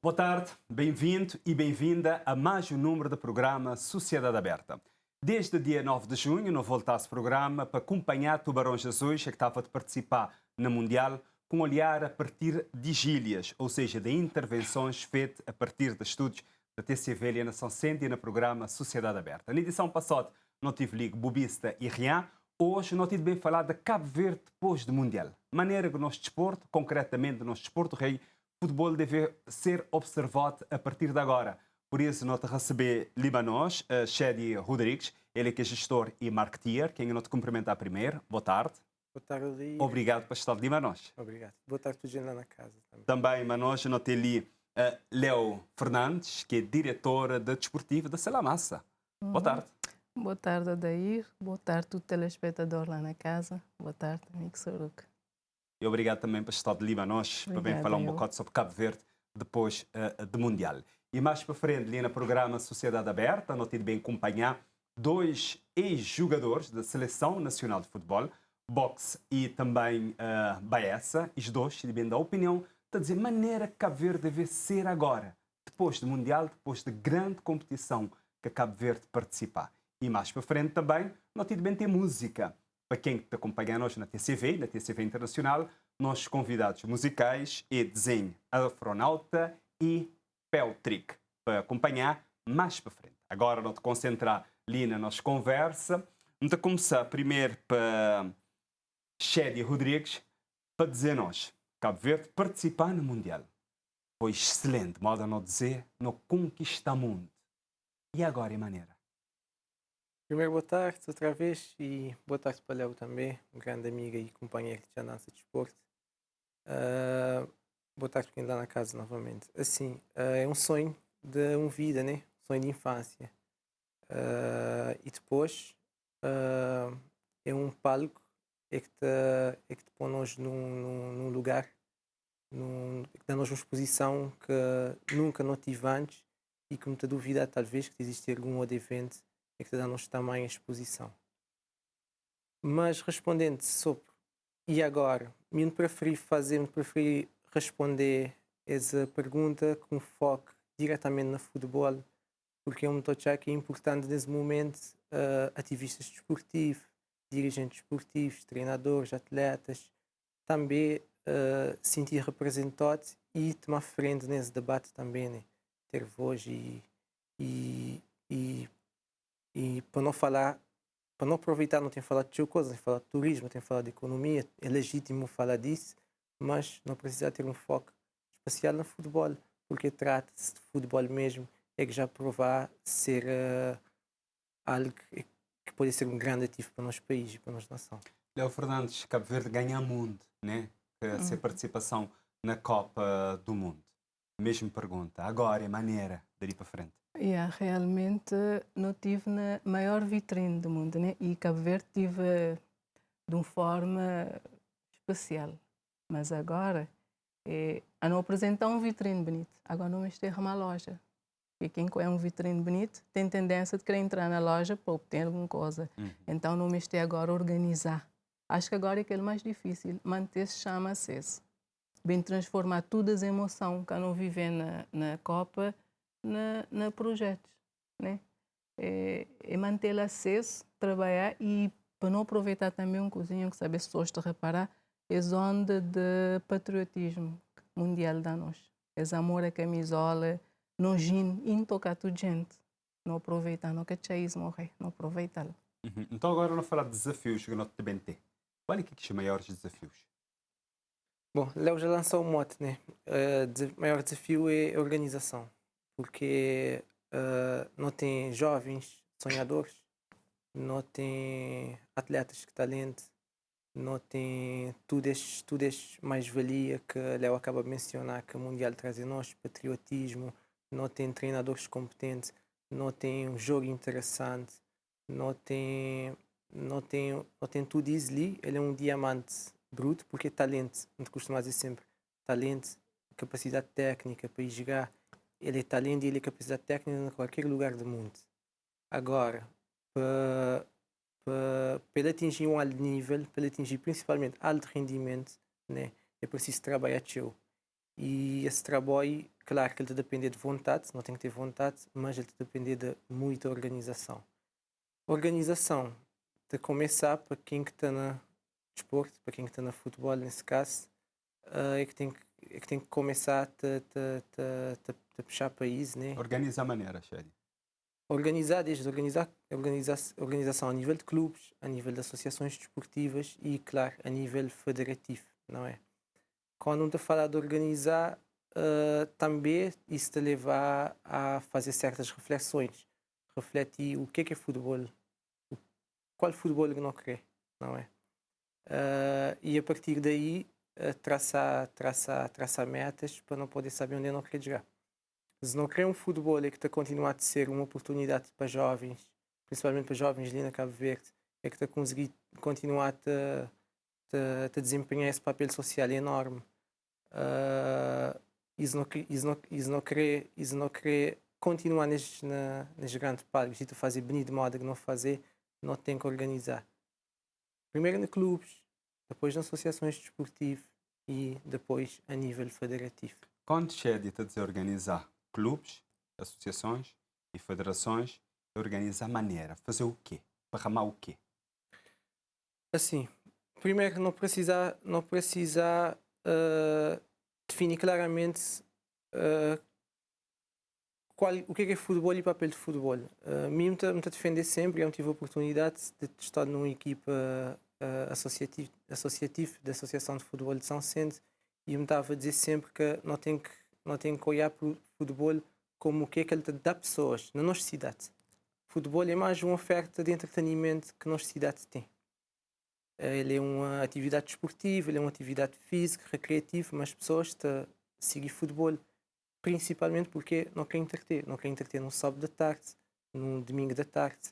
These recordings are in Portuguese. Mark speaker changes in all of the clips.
Speaker 1: Boa tarde, bem-vindo e bem-vinda a mais um número do programa Sociedade Aberta. Desde o dia 9 de junho, não voltasse programa para acompanhar Tubarões Azuis, que estava a participar na Mundial, com um olhar a partir de gílias, ou seja, de intervenções feitas a partir de estudos da TCV e na Nação Centro e no programa Sociedade Aberta. Na edição passada, não tive ligo Bobista e Rian. Hoje, não tive bem falar de Cabo Verde depois do Mundial. Maneira que o nosso desporto, concretamente o nosso desporto rei, futebol deve ser observado a partir de agora. Por isso, nós receber Libanos, Shadi Rodrigues, ele que é gestor e marketeer, quem não te cumprimentar primeiro. Boa tarde.
Speaker 2: Boa tarde.
Speaker 1: Obrigado por estar de Libanos.
Speaker 2: Obrigado. Boa tarde para gente lá na casa também.
Speaker 1: Também, Manos, nós temos ali Léo Fernandes, que é diretor de desportivo da Selamassa. Boa tarde.
Speaker 3: Boa tarde, Adair. Boa tarde, todo telespectador lá na casa. Boa tarde, amigo Soruca.
Speaker 1: E obrigado também por estar de Libanos, para bem falar um bocado sobre Cabo Verde depois do Mundial. E mais para frente, ali no programa Sociedade Aberta, nós temos bem acompanhar dois ex-jogadores da Seleção Nacional de Futebol, boxe e também Baessa, os dois têm bem da opinião, de dizer maneira que Cabo Verde deve ser agora, depois do Mundial, depois da grande competição que Cabo Verde participar. E mais para frente também, nós temos bem ter música. Para quem te acompanha nós na TCV Internacional, nossos convidados musicais é Desenho Afronauta e Peltrick, para acompanhar mais para frente. Agora, não te concentrar ali na nossa conversa, vamos começar primeiro para Shadi Rodrigues, para dizer-nos, Cabo Verde participar no Mundial. Foi excelente, modo a não dizer, no conquista mundo. E agora, em maneira?
Speaker 2: Primeiro, boa tarde outra vez e boa tarde para o Léo também, um grande amigo e companheiro de dança de esporte. Boa tarde para quem está na casa novamente. Assim, é um sonho de uma vida, né? Sonho de infância. E depois é um palco que te põe-nos num lugar, que dá-nos uma exposição que nunca não tive antes e que me está duvida talvez que existe algum outro evento que te dá-nos tamanha exposição. Mas respondendo sobre e agora, me preferi responder essa pergunta com foco diretamente no futebol, porque eu me estou a achar que é importante nesse momento ativistas desportivos, dirigentes desportivos, treinadores, atletas, também sentir representado e tomar frente nesse debate também, né? Ter voz e para não falar, para não aproveitar, não tenho falado de coisa, tenho falado de turismo, tenho falado de economia, é legítimo falar disso, mas não precisa ter um foco especial no futebol, porque trata-se de futebol mesmo, é que já provar ser algo que pode ser um grande ativo para o nosso país e para a nossa nação.
Speaker 1: Léo Fernandes, Cabo Verde ganha mundo, né? Essa participação na Copa do Mundo. Mesma pergunta, agora é maneira de ir para frente.
Speaker 3: Realmente não tive na maior vitrine do mundo, né? E Cabo Verde tive de uma forma especial. Mas agora, a não apresentar um vitrine bonito, agora não me ter uma loja. E quem é um vitrine bonito tem tendência de querer entrar na loja para obter alguma coisa. Então não me estou agora a organizar. Acho que agora é aquele mais difícil, manter-se chama aceso. Bem transformar todas as emoções que eu não viver na Copa na projetos, né? É manter-la aceso, trabalhar e para não aproveitar também um cozinho que sabe as pessoas te reparar, é onda de patriotismo mundial da nós. É amor à camisola, não gin, e não tocar tudo gente. Não aproveitar, não cachaís morrer, não aproveitar.
Speaker 1: Então agora vamos falar de desafios que nós também temos. Qual é que são os maiores desafios?
Speaker 2: Bom, Léo já lançou um mote, né? O maior desafio é a organização, porque não tem jovens sonhadores, não tem atletas que talento, não tem tudo este mais-valia que Léo acaba de mencionar, que o Mundial traz a nós, patriotismo, não tem treinadores competentes, não tem um jogo interessante, não tem tudo isso ali. Ele é um diamante bruto, porque é talento, a gente costuma dizer sempre, talento, capacidade técnica para ir jogar. Ele é talento e ele é capacidade técnica em qualquer lugar do mundo. Agora, para ele atingir um alto nível, para ele atingir principalmente alto rendimento, né, é preciso trabalhar teu. E esse trabalho, claro que ele depende de vontade, não tem que ter vontade, mas ele depende de muita organização. Organização, de começar para quem que está no desporto, para quem que está no futebol, nesse caso, é que tem que começar a puxar país, né?
Speaker 1: Organiza a maneira, Shady.
Speaker 2: Organização a nível de clubes, a nível de associações desportivas e, claro, a nível federativo, não é? Quando está a falar de organizar, também isso te leva a fazer certas reflexões. Refletir o que é futebol, qual futebol que não quer, não é? E a partir daí traçar metas para não poder saber onde não quer jogar. Se não quer um futebol é que está a continuar a ser uma oportunidade para jovens, principalmente para jovens ali na Cabo Verde, é que está a conseguir continuar a desempenhar esse papel social enorme. Isso não quer continuar nas grandes palcos e fazer bem de modo que não fazer, não tem que organizar. Primeiro nos clubes, depois nas associações desportivas e depois a nível federativo.
Speaker 1: Quando Shady está a desorganizar clubes, associações e federações, organiza a maneira. Fazer o quê? Para ramar o quê?
Speaker 2: Assim, primeiro não precisa definir claramente o que é futebol e papel de futebol. Mim me defender sempre, eu tive a oportunidade de estar numa equipa associativa da Associação de Futebol de São Centro e me estava a dizer sempre que não tem que olhar para o futebol como o que ele te dá pessoas na nossa cidade. O futebol é mais uma oferta de entretenimento que a nossa cidade tem. Ele é uma atividade desportiva, ele é uma atividade física, recreativa, mas as pessoas estão a seguir futebol principalmente porque não querem entreter num sábado da tarde, num domingo da tarde.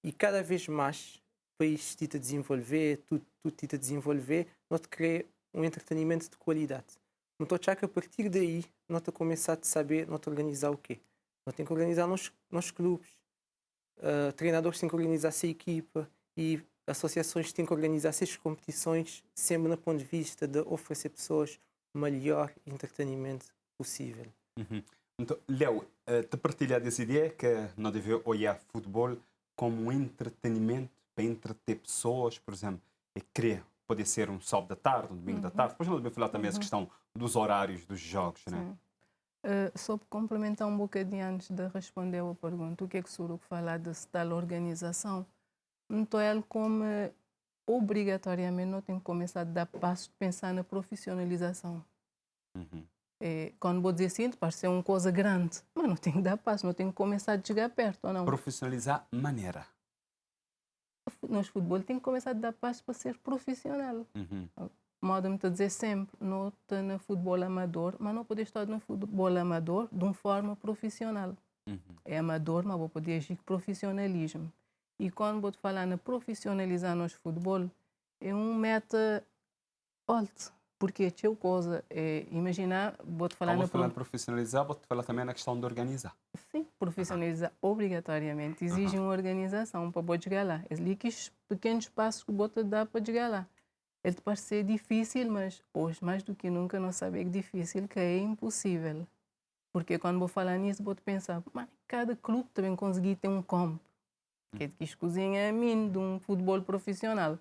Speaker 2: E cada vez mais o país está a desenvolver, tudo está a desenvolver, não te cria um entretenimento de qualidade. Não estou a achar que a partir daí não estou a começar a saber, não estou a organizar o quê? Não tem que organizar nos clubes. Treinadores têm que organizar essa equipa e associações têm que organizar essas competições sempre no ponto de vista de oferecer pessoas o melhor entretenimento possível.
Speaker 1: Uhum. Então, Léo, te partilhar dessa ideia que não deve olhar futebol como um entretenimento para entreter pessoas, por exemplo, e querer, pode ser um sábado da tarde, um domingo da tarde, depois não devemos falar também essa questão dos horários dos jogos, né?
Speaker 3: Só para complementar um bocadinho antes de responder a pergunta, o que é que o Suruco fala de tal organização? Então, ele como obrigatoriamente não tem que começar a dar passo de pensar na profissionalização. Quando vou dizer assim, parece ser uma coisa grande, mas não tem que dar passo, não tem que começar a chegar perto, ou não?
Speaker 1: Profissionalizar maneira.
Speaker 3: Nós futebol tem que começar a dar passo para ser profissional. Modo-me a dizer sempre, não estou no futebol amador, mas não poder estar no futebol amador de uma forma profissional. É amador, mas vou poder agir com profissionalismo. E quando vou falar na profissionalizar nosso futebol, é um meta alto. Porque tinha coisa, imaginar, vou-te falar
Speaker 1: na profissionalizar, vou-te falar também na questão de organizar.
Speaker 3: Sim, profissionalizar obrigatoriamente. Exige uma organização para poder chegar lá. É ali que os pequenos passos que vou-te dar para chegar lá. Ele te parece ser difícil, mas hoje, mais do que nunca, não saber que é difícil, que é impossível. Porque quando vou falar nisso, vou-te pensar, mas cada clube também conseguir ter um campo. Que é que cozinha a mim de um futebol profissional.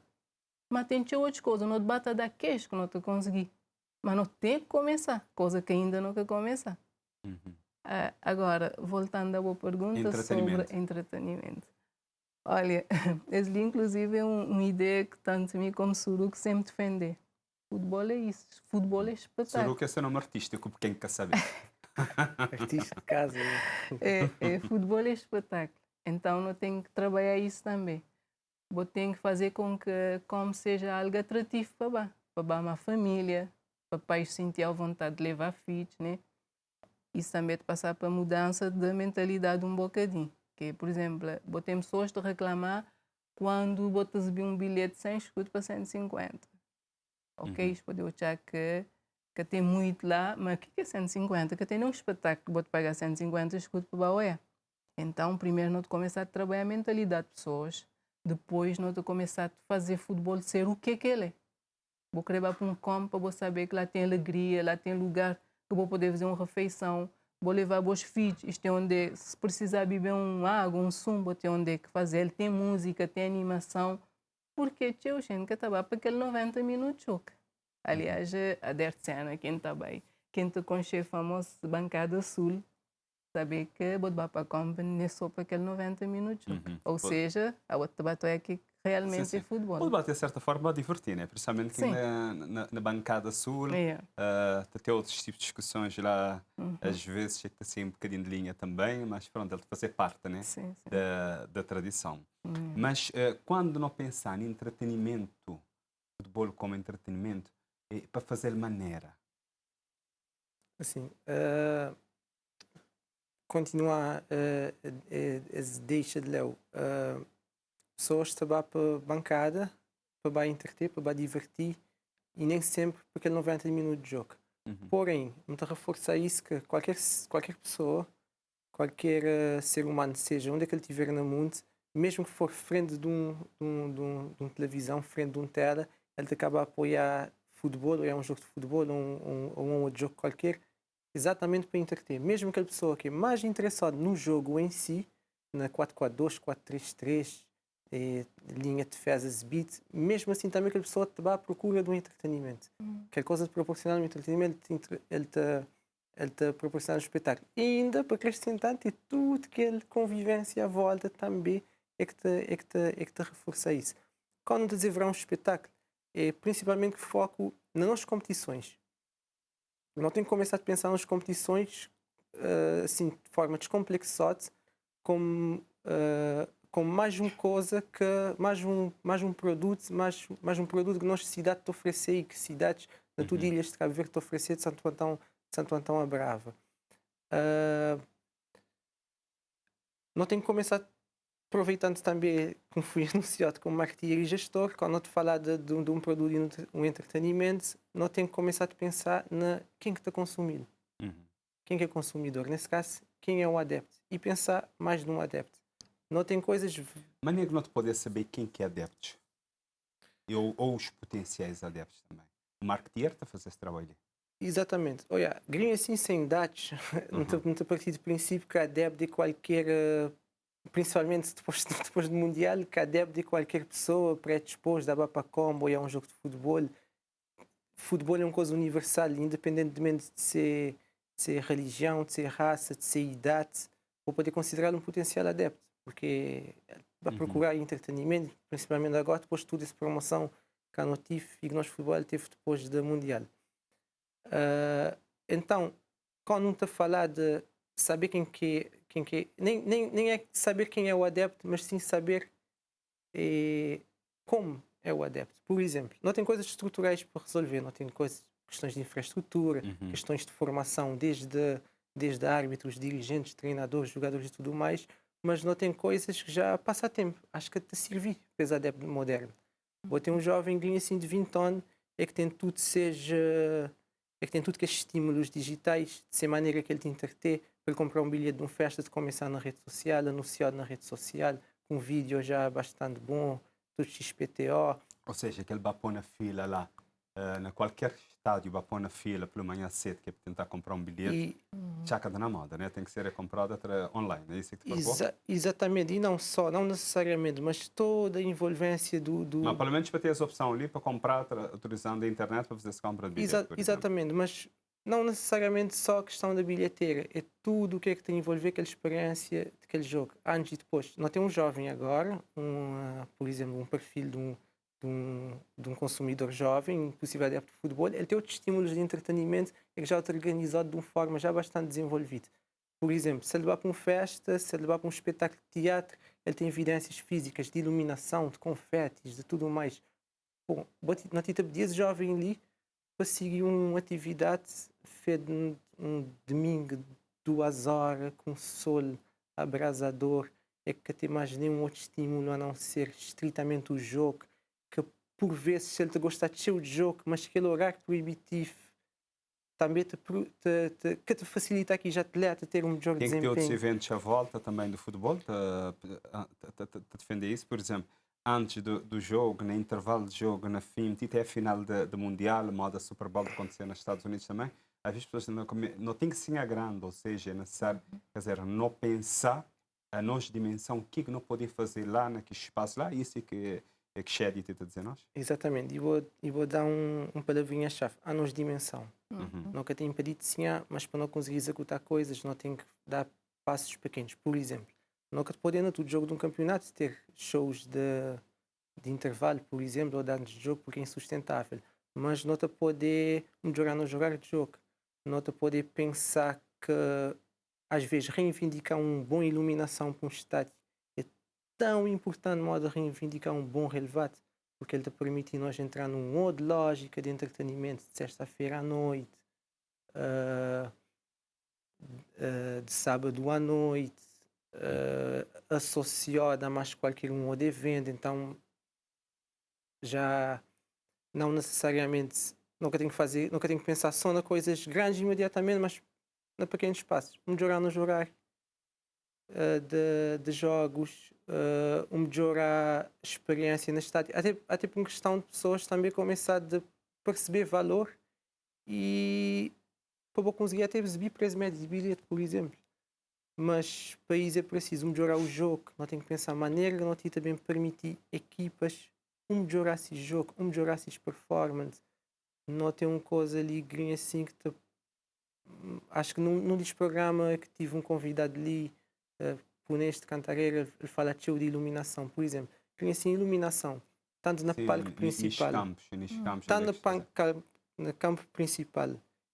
Speaker 3: Mas tem outras coisas, não te bata da queixa que não te consegui. Mas não tem que começar, coisa que ainda não quer começar. Agora, voltando à boa pergunta sobre entretenimento. Olha, esse inclusive é uma ideia que tanto a mim como Suruco sempre defender. Futebol é isso, futebol é espetáculo.
Speaker 1: Suruco é seu nome artístico, para quem quer saber.
Speaker 2: Artista de casa.
Speaker 3: Futebol é espetáculo. Então, não tenho que trabalhar isso também. Vou ter que fazer com que como seja algo atrativo para a família, para pais sentir a vontade de levar filhos, né? Isso também é de passar para a mudança da mentalidade um bocadinho. Que, por exemplo, vou ter pessoas de reclamar quando vou te exibir um bilhete de 100 escudos para 150. Ok, isso pode achar que tem muito lá, mas o que é 150? Que tem um espetáculo que vou te pagar 150 escudos para Baoé. Então, primeiro, não te começar a trabalhar a mentalidade de pessoas. Depois, não te começar a fazer futebol ser o que ele é. Vou querer para um campo para saber que lá tem alegria, lá tem lugar que que vou poder fazer uma refeição, vou levar os filhos, isto é onde, se precisar beber uma água, um sumo, tem onde é que fazer, ele tem música, tem animação, porque teu gente que estava para aquele 90 minutos. Aliás, a Dertsena, quem está bem, quem te conhece famoso bancada sul, saber que vou dar para comprar só para aquele 90 minutos. Ou seja, a outra batalha é que realmente é futebol.
Speaker 1: O debate, de certa forma, divertir, né? Principalmente na bancada sul. Tem outros tipos de discussões lá, às vezes, que está assim um bocadinho de linha também, mas pronto, ele fazer parte, né? Da tradição. Mas quando não pensar em entretenimento, futebol como entretenimento, é para fazer maneira.
Speaker 2: Assim, continuar a deixa de Léo. Pessoas estão para a bancada, para entreter, para divertir, e nem sempre para aquele 90 minutos de jogo. Porém, muito reforçar isso que qualquer pessoa, qualquer ser humano, seja onde é que ele estiver no mundo, mesmo que for frente de uma televisão, frente de um tela, ele acaba a apoiar futebol, ou é um jogo de futebol, ou um outro jogo qualquer, exatamente para entreter. Mesmo aquela pessoa que é mais interessada no jogo em si, na 4-4-2, 4-3-3, linha de defesas, beat, mesmo assim também aquela pessoa te vai à procura do entretenimento. Qualquer coisa de proporcionar um entretenimento, ele te proporciona um espetáculo. E ainda, para acrescentar, tem tudo aquela convivência à volta também é que te reforça isso. Quando te desenvolver um espetáculo, é principalmente foco nas competições. Não tem que começar a pensar nas competições assim, de forma descomplexada, como mais uma coisa que mais um produto que nossa cidade te oferecer e que cidades na tua ilha de Cabo Verde te oferecer de Santo Antão a Brava. Não tem que começar aproveitando também, como fui anunciado como marketeer e gestor, quando eu te falar de um produto e um entretenimento, não tem que começar a pensar na quem que está consumindo. Quem que é consumidor? Nesse caso, quem é o adepto? E pensar mais num adepto. Não tem coisas...
Speaker 1: Mas nem que não te poder saber quem que é adeptos. Ou os potenciais adeptos também. O marketeer está a fazer esse trabalho.
Speaker 2: Exatamente. Olha, green assim sem dados, não estou a partir do princípio que adepto de qualquer... principalmente depois do Mundial, que adepto de qualquer pessoa predisposta a para combo, ou é um jogo de futebol. Futebol é uma coisa universal, independentemente de ser religião, de ser raça, de ser idade, vou poder considerá-lo um potencial adepto, porque vai procurar entretenimento, principalmente agora, depois de toda essa promoção que a Notif e que nós futebol teve depois do Mundial. Então, quando não está a falar de saber quem que é, nem é saber quem é o adepto, mas sim saber como é o adepto. Por exemplo, não tem coisas estruturais para resolver, não tem questões de infraestrutura, questões de formação, desde árbitros, dirigentes, treinadores, jogadores e tudo mais, mas não tem coisas que já passa tempo. Acho que te servir para esse adepto moderno. Vou ter um jovem assim de 20 anos, é que tem tudo que estímulos digitais, de ser maneira que ele te entreter, para ele comprar um bilhete de uma festa, de começar na rede social, anunciado na rede social, com um vídeo já bastante bom, tudo XPTO.
Speaker 1: Ou seja, que ele vai pôr na fila lá, na qualquer estádio, vai pôr na fila pela manhã cedo, que é para tentar comprar um bilhete. Já que está na moda, né? Tem que ser comprado online, é isso que te falou?
Speaker 2: Exatamente, e não necessariamente, mas toda a envolvência do...
Speaker 1: Mas pelo menos para ter essa opção ali, para comprar, utilizando a internet para fazer essa compra de bilhete.
Speaker 2: Exatamente, mas não necessariamente só a questão da bilheteira, é tudo o que é que tem a envolver aquela experiência daquele jogo, antes e depois. Nós temos um jovem agora, por exemplo, um perfil de um consumidor jovem, possível adepto de futebol, ele tem outros estímulos de entretenimento que já está organizado de uma forma já bastante desenvolvida. Por exemplo, se ele vai para uma festa, se ele vai para um espetáculo de teatro, ele tem evidências físicas de iluminação, de confetes, de tudo mais. Bom, na Tita Bedias, jovem ali, para seguir uma atividade feita um domingo, 2 horas, com sol abrasador, é que até mais nenhum outro estímulo a não ser estritamente o jogo, que por vezes, se ele te gostar de seu jogo, mas aquele horário proibitivo também que te facilita aqui já te ter um melhor desempenho.
Speaker 1: Tem outros eventos à volta também do futebol, te defender isso, por exemplo, antes do jogo, no intervalo de jogo, na fim, até a final do Mundial, moda Super Bowl que aconteceu nos Estados Unidos também, às vezes as pessoas não têm que ser grande, ou seja, é necessário, quer dizer, não pensar a nossa dimensão, o que é que não podemos fazer lá naquele espaço lá, isso é que Shadi tenta dizer nós.
Speaker 2: Exatamente, e vou dar um palavrinha-chave, a nossa dimensão. Nunca tem impedido de sonhar, mas para não conseguir executar coisas, não tem que dar passos pequenos. Por exemplo, nunca podendo todo jogo de um campeonato ter shows de intervalo, por exemplo, ou de anos de jogo, porque é insustentável. Mas não te poder melhorar no jogar de jogo. Não te poder pensar que, às vezes, reivindicar uma boa iluminação para um estádio é tão importante no modo de reivindicar um bom relevado, porque ele te permite nós entrar num modo de lógica de entretenimento de sexta-feira à noite, de sábado à noite, associado a mais qualquer um modo de evento. Então, já não necessariamente nunca tenho que pensar só nas coisas grandes imediatamente, mas em pequenos passos. Melhorar no jogar de jogos, melhorar a experiência na estádio, até por questão de pessoas também começar a perceber valor e para conseguir até exibir preço médio de bilhete, por exemplo. Mas para isso é preciso melhorar o jogo, não tem que pensar a maneira, não tem também permitir equipas melhorar esse jogo, melhorar esse performance. Não tem uma coisa ali green assim que acho que num dos programas que tive um convidado ali, por neste cantareira, ele fala de iluminação, por exemplo. Green assim, iluminação, tanto no palco principal, tanto no campo principal,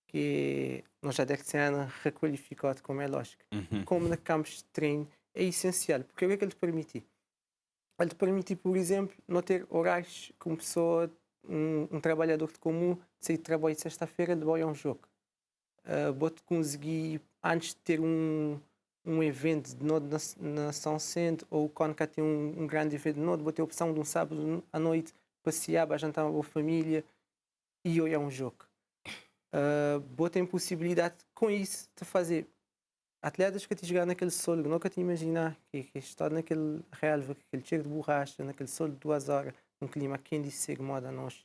Speaker 2: que nós já deve ser requalificado, como é lógico, como no campo de treino, é essencial, porque o que é que ele te permite? Ele te permite, por exemplo, não ter horários como pessoa, um trabalhador de comum, sair de trabalho de sexta-feira, de boia a um jogo. Vou-te conseguir, antes de ter um evento de noite na São Centro, ou quando cá tem um grande evento de noite, vou ter a opção de um sábado à noite passear, para jantar com a família e olhar um jogo. Vou ter possibilidade com isso de fazer atletas que te jogar naquele solo, nunca te imaginar que está naquele relva, aquele cheiro de borracha, naquele solo de 2 horas, um clima quente e seco, moda a nós.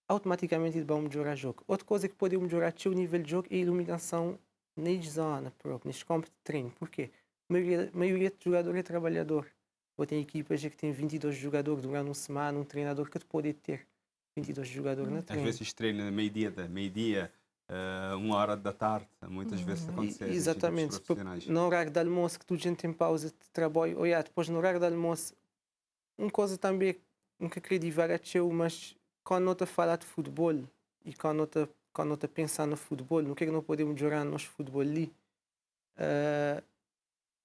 Speaker 2: Automaticamente vamos melhorar o jogo. Outra coisa que pode melhorar o nível de jogo é a iluminação na zona própria, neste campo de treino. Porquê? A maioria dos jogadores é trabalhador. Ou tem equipas que tem 22 jogadores durante uma semana, um treinador que pode ter 22 jogadores na treino.
Speaker 1: Às vezes treina meio-dia, 1 hora da tarde, muitas vezes acontece.
Speaker 2: Exatamente. No horário de almoço, que toda a gente tem pausa de trabalho, olha, depois no horário de almoço, uma coisa também, nunca queria divagar, mas quando não está a falar de futebol e quando não está a pensar no futebol, no que é que não podemos melhorar no nosso futebol ali,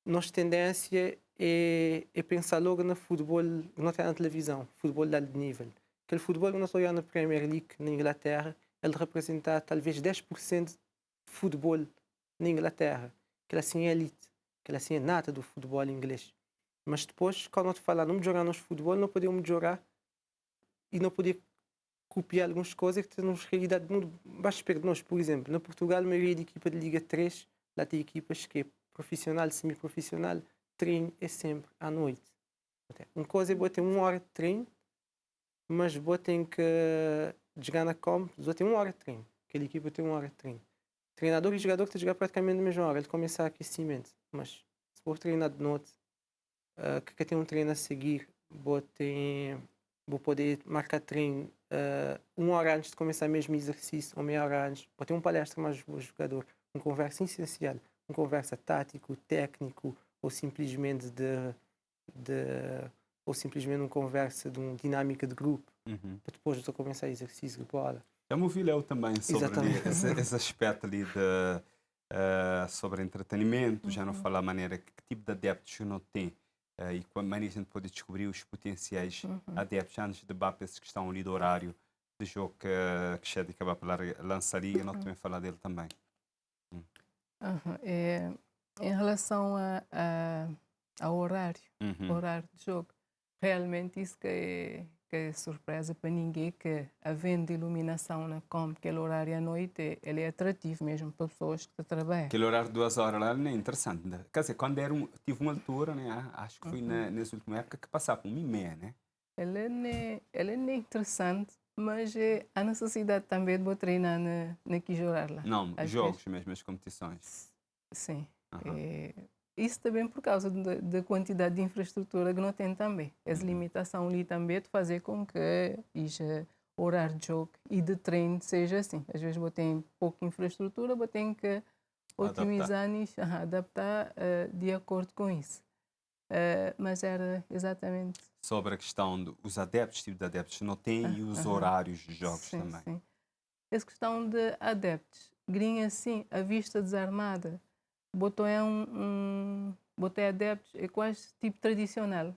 Speaker 2: nossa tendência é pensar logo no futebol que não está na televisão, futebol de alto nível. Aquele futebol que nós olhamos na Premier League, na Inglaterra, ele representa talvez 10% de futebol na Inglaterra. Aquela assim é elite, aquela assim é nata do futebol inglês. Mas depois, quando nós falamos não melhorar nosso futebol, não podemos melhorar e não podemos copiar algumas coisas que temos realidade do mundo baixo perto de nós. Por exemplo, na Portugal, a maioria de equipa de Liga 3, lá tem equipas que é profissional, semi-profissional, treino é sempre à noite. Uma coisa é boa ter 1 hora de treino, mas boa tem que jogar na comp, só tem 1 hora de treino. Aquela equipa tem 1 hora de treino. Treinador e jogador que jogar praticamente na mesma hora, ele começa aquecimento. Mas se for treinar de noite, que tem um treino a seguir, vou poder marcar treino 1 hora antes de começar mesmo exercício, ou meia hora antes. Vou ter uma palestra mais o jogador, uma conversa essencial, uma conversa tático, técnico, ou simplesmente ou simplesmente uma conversa de uma dinâmica de grupo, para depois eu começar exercício de bola.
Speaker 1: Já me ouvi eu também sobre esse aspecto ali sobre entretenimento, já não falar a maneira, que tipo de adeptos não tem e como maneira a gente pode descobrir os potenciais adeptos antes de bater essa questão ali do horário de jogo que Shadi acaba por lançaria, nós também falar dele também.
Speaker 3: Em relação ao horário de jogo, realmente isso que é surpresa para ninguém, que havendo iluminação na comp, aquele horário à noite, ele é atrativo mesmo para pessoas que trabalham.
Speaker 1: Aquele horário de 2 horas lá é interessante. Quer dizer, quando tive uma altura, né, acho que foi nessa última época, que passava 1h30, né?
Speaker 3: Ele não é interessante, mas há necessidade também de vou treinar na Quijolar lá.
Speaker 1: Não,
Speaker 3: Às
Speaker 1: jogos
Speaker 3: vezes.
Speaker 1: mesmo, as competições.
Speaker 3: Sim.
Speaker 1: Aham.
Speaker 3: Isso também por causa da quantidade de infraestrutura que não tem também. As limitações ali também de fazer com que o horário de jogo e de treino seja assim. Às vezes vou ter pouca infraestrutura, vou ter que otimizar nisso, adaptar de acordo com isso. Mas era exatamente...
Speaker 1: Sobre a questão dos adeptos, tipo de adeptos, não tem e os horários de jogos
Speaker 3: sim,
Speaker 1: também.
Speaker 3: sim. Essa questão de adeptos, grinha assim, a vista desarmada, botou botou adeptos, é quase tipo tradicional.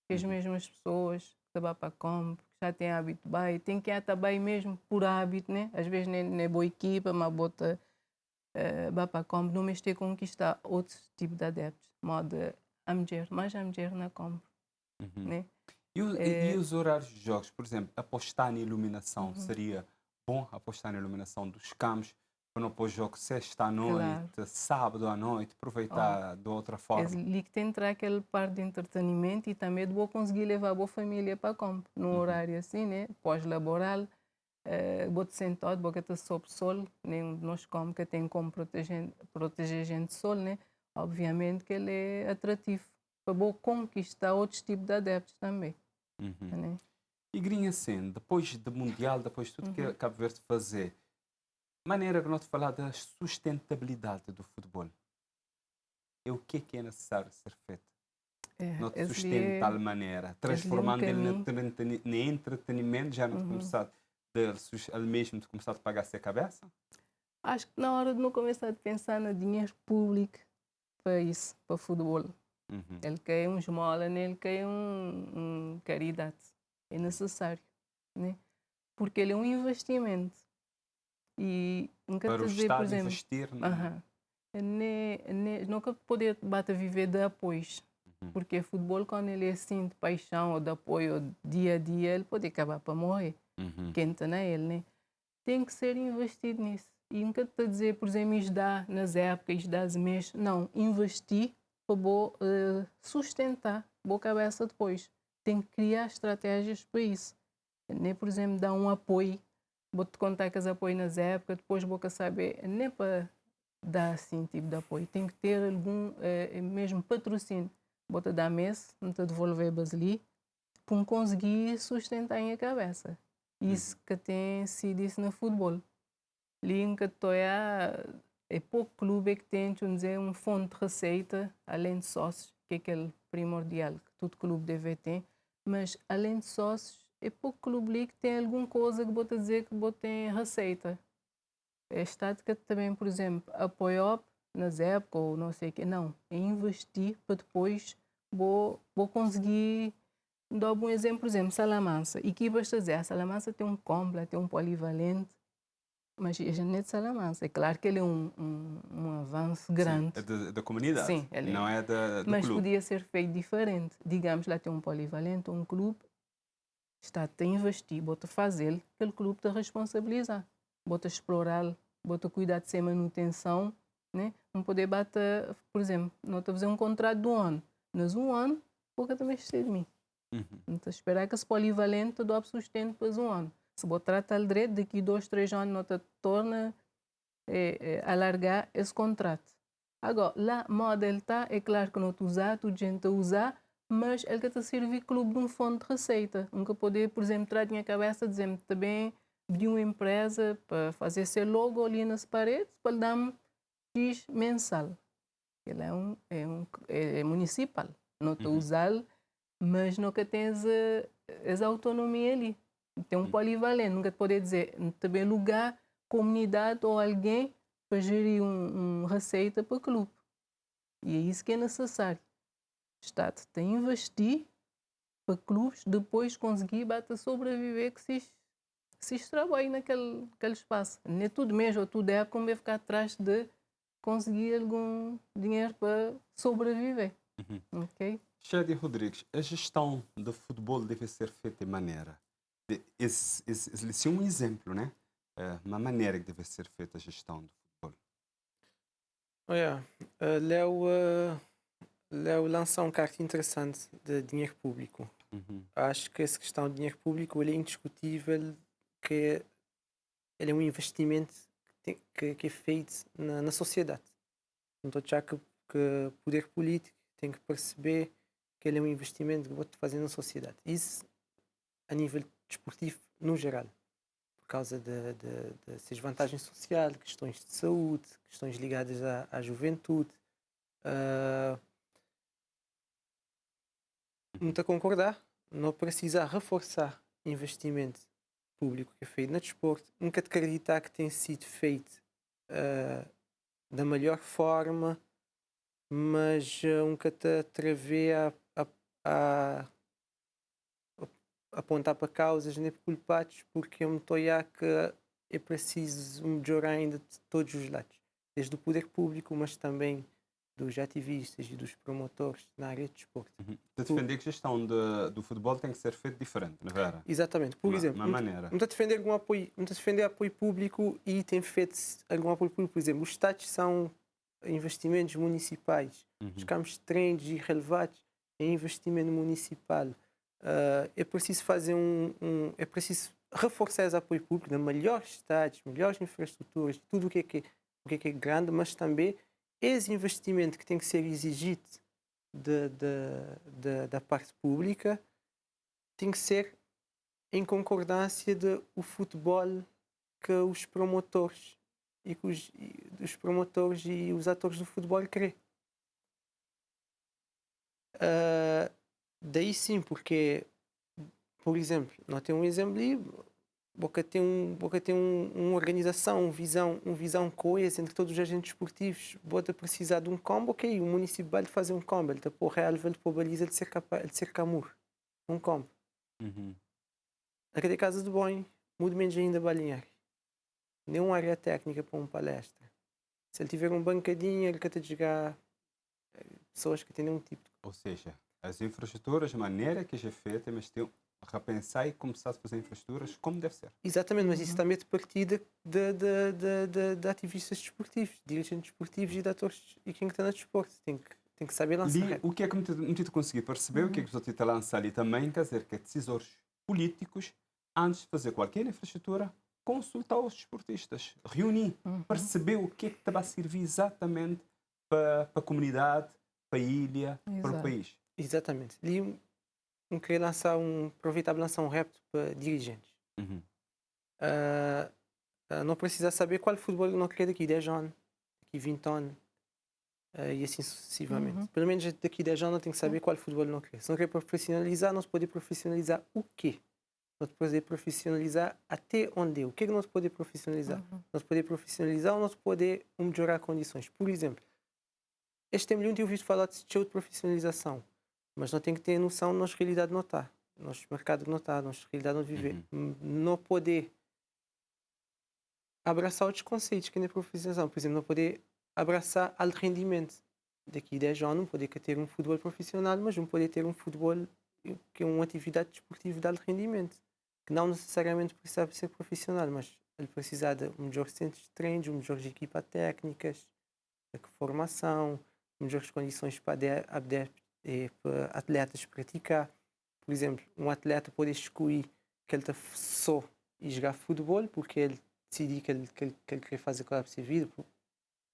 Speaker 3: Que as mesmas pessoas que vão para campo, que já têm hábito bem, tem que ir também mesmo por hábito, né? Às vezes nem é boa equipa, mas bota vai para campo, não mexer conquistar outro tipo de adeptos, modo mais a mulher na campo, né?
Speaker 1: E os horários de jogos, por exemplo, apostar na iluminação, seria bom apostar na iluminação dos campos para não pôr jogo sexta à noite,
Speaker 3: Claro.
Speaker 1: sábado à noite, aproveitar de outra forma.
Speaker 3: Ali que tem que entrar aquele par de entretenimento e também de vou conseguir levar a boa família para campo, num horário assim, né? Pós-laboral, vou te sentar, vou ter sob sol, nem nós como que tem como proteger a gente do sol, né? Obviamente que ele é atrativo para vou conquistar outros tipos de adeptos também. Né?
Speaker 1: E Grinha sendo, depois do Mundial, depois de tudo que Cabo Verde fazer, maneira que nós falar da sustentabilidade do futebol. É o que é necessário ser feito? Não te sustenta de tal maneira, transformando ele em entretenimento, já não começar ele mesmo de começar a pagar a cabeça?
Speaker 3: Acho que na hora de não começar a pensar no dinheiro público para isso, para o futebol. Ele quer um esmola, ele quer caridade. É necessário, né? Porque ele é um investimento. E nunca
Speaker 1: Para o
Speaker 3: dizer,
Speaker 1: Estado
Speaker 3: por exemplo,
Speaker 1: investir.
Speaker 3: nunca poder viver de apoios. Porque o futebol, quando ele é assim de paixão ou de apoio dia a dia, ele pode acabar para morrer. Quente na ele, né? Tem que ser investido nisso. E nunca te dizer, por exemplo, isto dá nas épocas, isto dá meses. Não, investir para sustentar boa cabeça depois. Tem que criar estratégias para isso. Nem, por exemplo, dar um apoio. Vou-te contar que as apoio nas épocas, depois vou saber, nem para dar assim tipo de apoio. Tem que ter algum mesmo patrocínio. Vou-te dar mês, não te devolver basili, para conseguir sustentar em a cabeça. Isso que tem sido isso no futebol. Linka é pouco clube que tem, dizer, um fundo de receita, além de sócios, que é aquele primordial que todo clube deve ter, mas além de sócios, é pouco clube ali que tem alguma coisa que vou te dizer que vou ter receita. É estática também, por exemplo, apoio nas épocas ou não sei o quê. Não, é investir para depois vou conseguir. Dou um exemplo, por exemplo, Salamanca. Equipas a dizer, a Salamanca tem um completo, tem um polivalente, mas a gente não é de Salamanca. É claro que ele é um avanço grande.
Speaker 1: Sim, é da comunidade,
Speaker 3: sim,
Speaker 1: não é do
Speaker 3: mas
Speaker 1: clube.
Speaker 3: Podia ser feito diferente. Digamos, lá tem um polivalente, um clube, está a investir, bota fazer, aquele clube te responsabilizar. Bota explorar, bota cuidar de ser manutenção, né? Não poder bater, por exemplo, não estou a fazer um contrato de um ano. Mas um ano, pouco também precisa de mim. Não estou a esperar que esse polivalente te dê sustento depois um ano. Se vou tratar de direito, daqui 2, 3 anos não te torna alargar esse contrato. Agora, lá, moda ele está, é claro que não te usar, tu gente a usar, mas ele quer te servir clube de um fundo de receita. Nunca poder, por exemplo, tirar minha cabeça dizendo também de uma empresa para fazer seu logo ali nas paredes, para lhe dar-me X mensal. Ele é municipal, não te usá-lo, mas nunca tens essa autonomia ali. Tem um polivalente, nunca te poder dizer, também lugar, comunidade ou alguém para gerir uma receita para o clube. E é isso que é necessário. O Estado tem que investir para clubes depois conseguir sobreviver que se trabalha naquele espaço. Não é tudo mesmo, ou tudo é como vai ficar atrás de conseguir algum dinheiro para sobreviver. Ok?
Speaker 1: Shadi Rodrigues, a gestão do futebol deve ser feita de maneira. Esse é um exemplo, né? Uma maneira que deve ser feita a gestão do futebol.
Speaker 2: Olha, Léo lançou um carta interessante de dinheiro público. Acho que essa questão de dinheiro público ele é indiscutível que ele é um investimento que é feito na sociedade. Então, já que o poder político tem que perceber que ele é um investimento que vou fazer na sociedade. Isso a nível desportivo no geral, por causa dessas vantagens sociais, questões de saúde, questões ligadas à juventude. Muito a concordar, não precisa reforçar investimento público que é feito no desporto, nunca acreditar que tem sido feito da melhor forma, mas nunca te atrever a apontar para causas nem para culpados, porque eu me estou a que é preciso melhorar ainda de todos os lados, desde o poder público, mas também dos ativistas e dos promotores na área de desporto.
Speaker 1: De defender que a gestão do futebol tem que ser feita diferente, não é verdade?
Speaker 2: Exatamente. Por exemplo,
Speaker 1: uma maneira.
Speaker 2: Não está a defender algum apoio, não está a defender apoio público e tem feito algum apoio público. Por exemplo, os estádios são investimentos municipais. Os campos de treinos e relevados é investimento municipal. É preciso fazer é preciso reforçar esse apoio público de melhores estádios, melhores infraestruturas, tudo o que é grande, mas também esse investimento que tem que ser exigido da parte pública tem que ser em concordância o futebol que os promotores e os atores do futebol querem. Daí sim, porque, por exemplo, nós temos um exemplo ali, Boca tem uma organização, uma visão coesa entre todos os agentes esportivos. Bota precisar de um combo, ok, o município vai fazer um combo, ele está por real, ele por baliza, ele ser camur. Um combo. Aqui casa de banho, muito menos ainda balneário. Nenhuma área técnica para uma palestra. Se ele tiver um bancadinho, ele quer te jogar pessoas que têm um tipo de...
Speaker 1: Ou seja, as infraestruturas, a maneira que é feita, mas tem repensar e começar a fazer infraestruturas como deve ser.
Speaker 2: Exatamente, mas isso também é de partida de ativistas desportivos, dirigentes desportivos e de atores e quem está no desporto. Tem que saber lançar.
Speaker 1: O que é que me te consegui perceber, o que é que você está a lançar ali também, quer dizer, que decisores políticos, antes de fazer qualquer infraestrutura, consultar os desportistas, reunir, perceber o que é que estava a servir exatamente para a comunidade, para a ilha, para o país.
Speaker 2: Exatamente. Ali queria aproveitar para lançar um repto para dirigentes. Não precisa saber qual futebol não quer daqui 10 anos, daqui 20 anos, e assim sucessivamente. Pelo menos daqui 10 anos tem que saber qual futebol não quer. Se não quer profissionalizar, não se pode profissionalizar o quê? Não se pode profissionalizar até onde? O que é que não se pode profissionalizar? Não se pode profissionalizar ou não se pode melhorar condições. Por exemplo, este tempo eu ouvi falar de show de profissionalização. Mas não tem que ter noção da nossa realidade não está. Nosso mercado não está, nossa realidade não viver. Não poder abraçar outros conceitos que não é profissionalização. Por exemplo, não poder abraçar alto rendimento. Daqui a 10 anos não poder ter um futebol profissional, mas não poder ter um futebol que é uma atividade desportiva de alto rendimento. Que não necessariamente precisa ser profissional, mas ele precisa de melhores centros de treinos, melhores equipas técnicas, formação, melhores condições para para atletas praticar. Por exemplo, um atleta pode escolher que ele está só e jogar futebol porque ele decidiu que ele quer fazer aquela sua vida,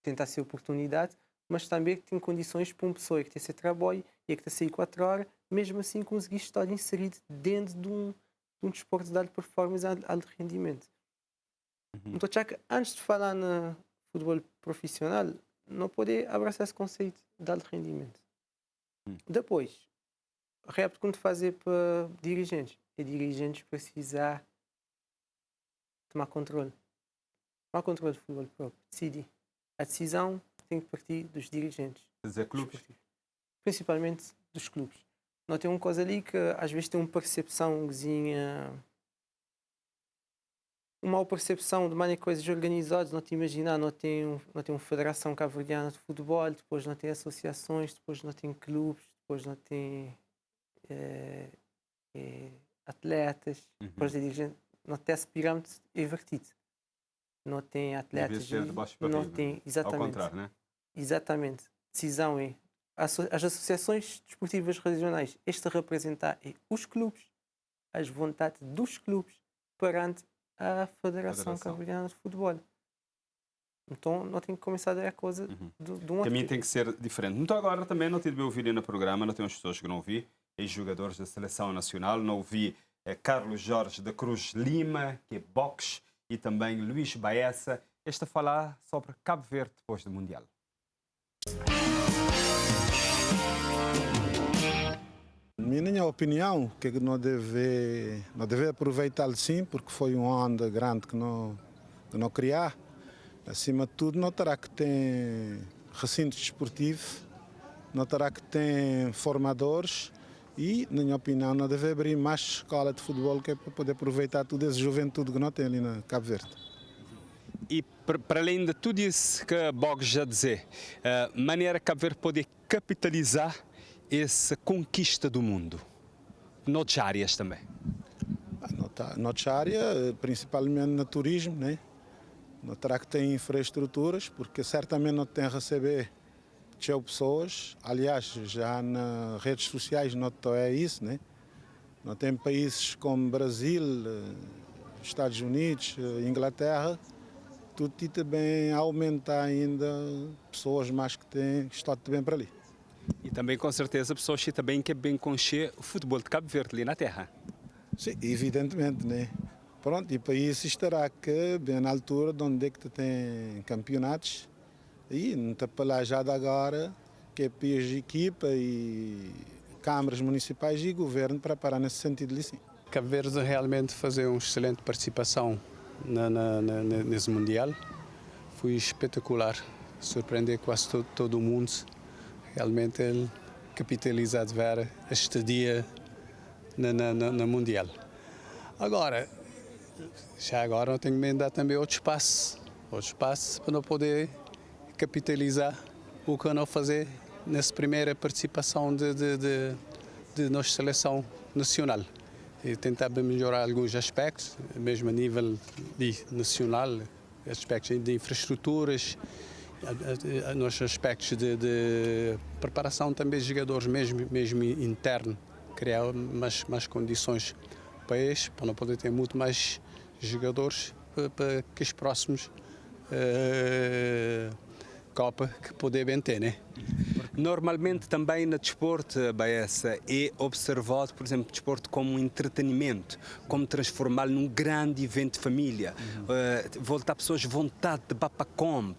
Speaker 2: tentar ser oportunidade, mas também tem condições para uma pessoa que tem esse trabalho e que está a sair 4 horas, mesmo assim conseguir estar inserido dentro de um desporto de alta performance, alto rendimento. Então, antes de falar no futebol profissional, não pode abraçar esse conceito de alto rendimento. Depois, repto quando fazer para dirigentes. E dirigentes precisar tomar controle. Tomar controle do futebol próprio. Decidir. A decisão tem que partir dos dirigentes.
Speaker 1: Quer dizer, clubes.
Speaker 2: Principalmente dos clubes. Não tem uma coisa ali que às vezes tem uma percepçãozinha... Uma mal percepção de maneira coisas organizadas, não te imaginar, não tem uma federação cabo-verdiana de futebol, depois não tem associações, depois não tem clubes, depois não tem atletas, depois não tem essa pirâmide invertida. Não tem atletas, não tem, exatamente.
Speaker 1: Ao contrário, né?
Speaker 2: Exatamente. Decisão é as associações desportivas regionais, este representar é os clubes, as vontades dos clubes perante a Federação Cabo-Verdiana de Futebol. Então, não tem que começar a dar a coisa de um
Speaker 1: O caminho tem que ser diferente. Então, agora também não tive ouvido no programa, não tenho as pessoas que não ouvi, ex-jogadores da Seleção Nacional, não ouvi Carlos Jorge da Cruz Lima, que é boxe, e também Luís Baessa, este a falar sobre Cabo Verde depois do Mundial.
Speaker 4: Na minha opinião, que não deve aproveitar sim, porque foi uma onda grande que não criar. Acima de tudo, não terá que ter recinto desportivo, não terá que ter formadores e, na minha opinião, não deve abrir mais escola de futebol que é para poder aproveitar toda essa juventude que não tem ali na Cabo Verde.
Speaker 1: E para além de tudo isso que a Bog já dizer, maneira Cabo Verde poder capitalizar essa conquista do mundo, noutras áreas também.
Speaker 4: Noutras áreas, principalmente no turismo, né? Não terá que ter infraestruturas, porque certamente não tem a receber pessoas. Aliás, já nas redes sociais não é isso, né? Não tem países como Brasil, Estados Unidos, Inglaterra, tudo e também aumenta ainda pessoas mais que estão bem para ali.
Speaker 1: E também, com certeza, pessoas que também querem conhecer o futebol de Cabo Verde ali na terra.
Speaker 4: Sim, evidentemente, né? Pronto, e para isso estará que bem na altura de onde é que tem campeonatos e não está para lá já de agora, que é para as equipa e câmaras municipais e governo preparar nesse sentido ali sim.
Speaker 5: Cabo Verde realmente fazer uma excelente participação nesse Mundial. Foi espetacular, surpreender quase todo o mundo. Realmente ele capitalizar de ver a estadia no Mundial. Agora, já agora não tenho que dar também outro espaço para não poder capitalizar o que eu não fazer nessa primeira participação de nossa seleção nacional. E tentar melhorar alguns aspectos, mesmo a nível nacional, aspectos de infraestruturas, nos aspectos de preparação também de jogadores, mesmo interno, criar mais condições para isso, para não poder ter muito mais jogadores para que os próximos Copa que poderem ter, né?
Speaker 1: Normalmente também no desporto, Baessa, é observado, por exemplo, o desporto como um entretenimento, como transformá-lo num grande evento de família, voltar pessoas vontade de ir para campo,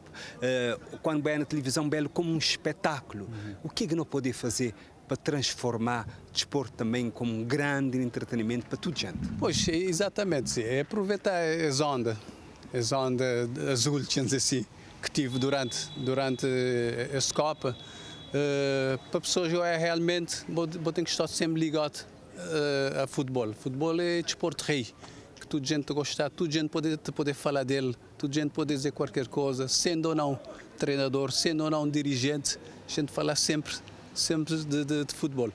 Speaker 1: quando vai na televisão, belo como um espetáculo. O que é que não pode fazer para transformar o desporto também como um grande entretenimento para toda gente?
Speaker 5: Pois, exatamente, é aproveitar as ondas azul, assim, que tive durante essa Copa, para pessoas eu realmente vou ter que estar sempre ligado a futebol. Futebol é desporto rei, que toda gente gostar, toda gente poder falar dele, toda gente poder dizer qualquer coisa, sendo ou não treinador, sendo ou não dirigente, a gente fala sempre de futebol.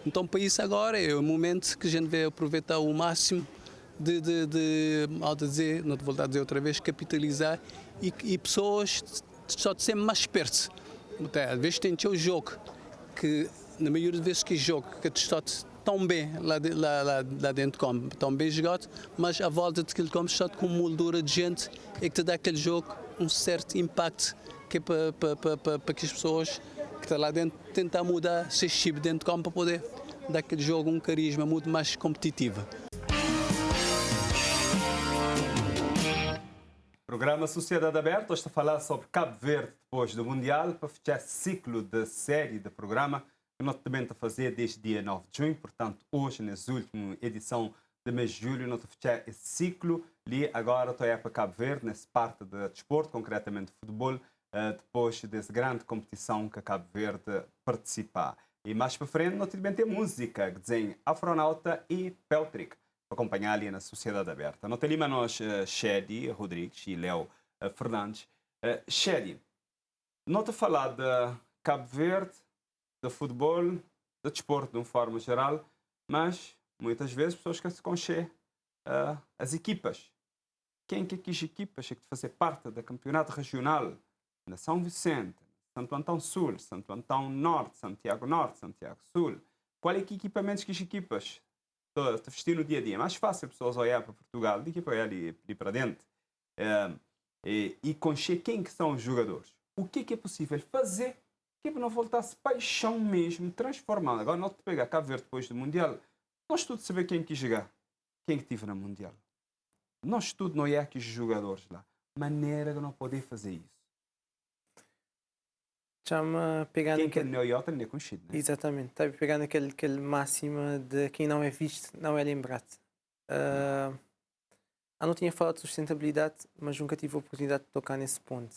Speaker 5: Então, para isso agora é o momento que a gente vai aproveitar o máximo não te voltar a dizer outra vez, capitalizar e pessoas só de ser mais perto. Às vezes tem o jogo, que na maioria das vezes que jogo, que está tão bem lá dentro de campo, tão bem jogado, mas à volta daquele campo está com moldura de gente e que te dá aquele jogo um certo impacto que é para que as pessoas que estão lá dentro tentar mudar esse chip dentro de campo para poder dar aquele jogo um carisma muito mais competitivo.
Speaker 1: Programa Sociedade Aberta, hoje está a falar sobre Cabo Verde depois do Mundial, para fechar ciclo de série de programa que nós também estamos a fazer desde dia 9 de junho, portanto, hoje, nessa última edição do mês de julho, nós estamos a fechar esse ciclo ali agora estou para Cabo Verde, nessa parte de desporto, concretamente futebol, depois dessa grande competição que a Cabo Verde participa. E mais para frente, nós também temos música, que dizem Afronauta e Peltric, para acompanhar ali na Sociedade Aberta. Nós temos nós Shedi Rodrigues e Léo Fernandes. Shedi, não te falar de Cabo Verde, de futebol, de desporto de uma forma geral, mas muitas vezes pessoas que se conchê as equipas. Quem que as equipas é que fazer parte do campeonato regional na São Vicente, Santo Antão Sul, Santo Antão Norte, Santiago Norte, Santiago Sul? Qual é que equipamentos que as equipas Estou vestindo no dia a dia. É mais fácil pessoas olhar para Portugal do que para olhar ali para dentro. E conhecer quem que são os jogadores. O que é possível fazer que para não voltar-se paixão mesmo, transformando. Agora, não te pegar Cabo Verde depois do Mundial, nós tudo saber quem que jogar, quem que tive no Mundial. Nós tudo não é aqueles jogadores lá. Maneira que não poder fazer isso.
Speaker 2: Chama pegar
Speaker 1: Quem quer New York não é conhecido, né?
Speaker 2: Exatamente, está a pegar naquele máxima de quem não é visto não é lembrado. Eu não tinha falado de sustentabilidade, mas nunca tive a oportunidade de tocar nesse ponto.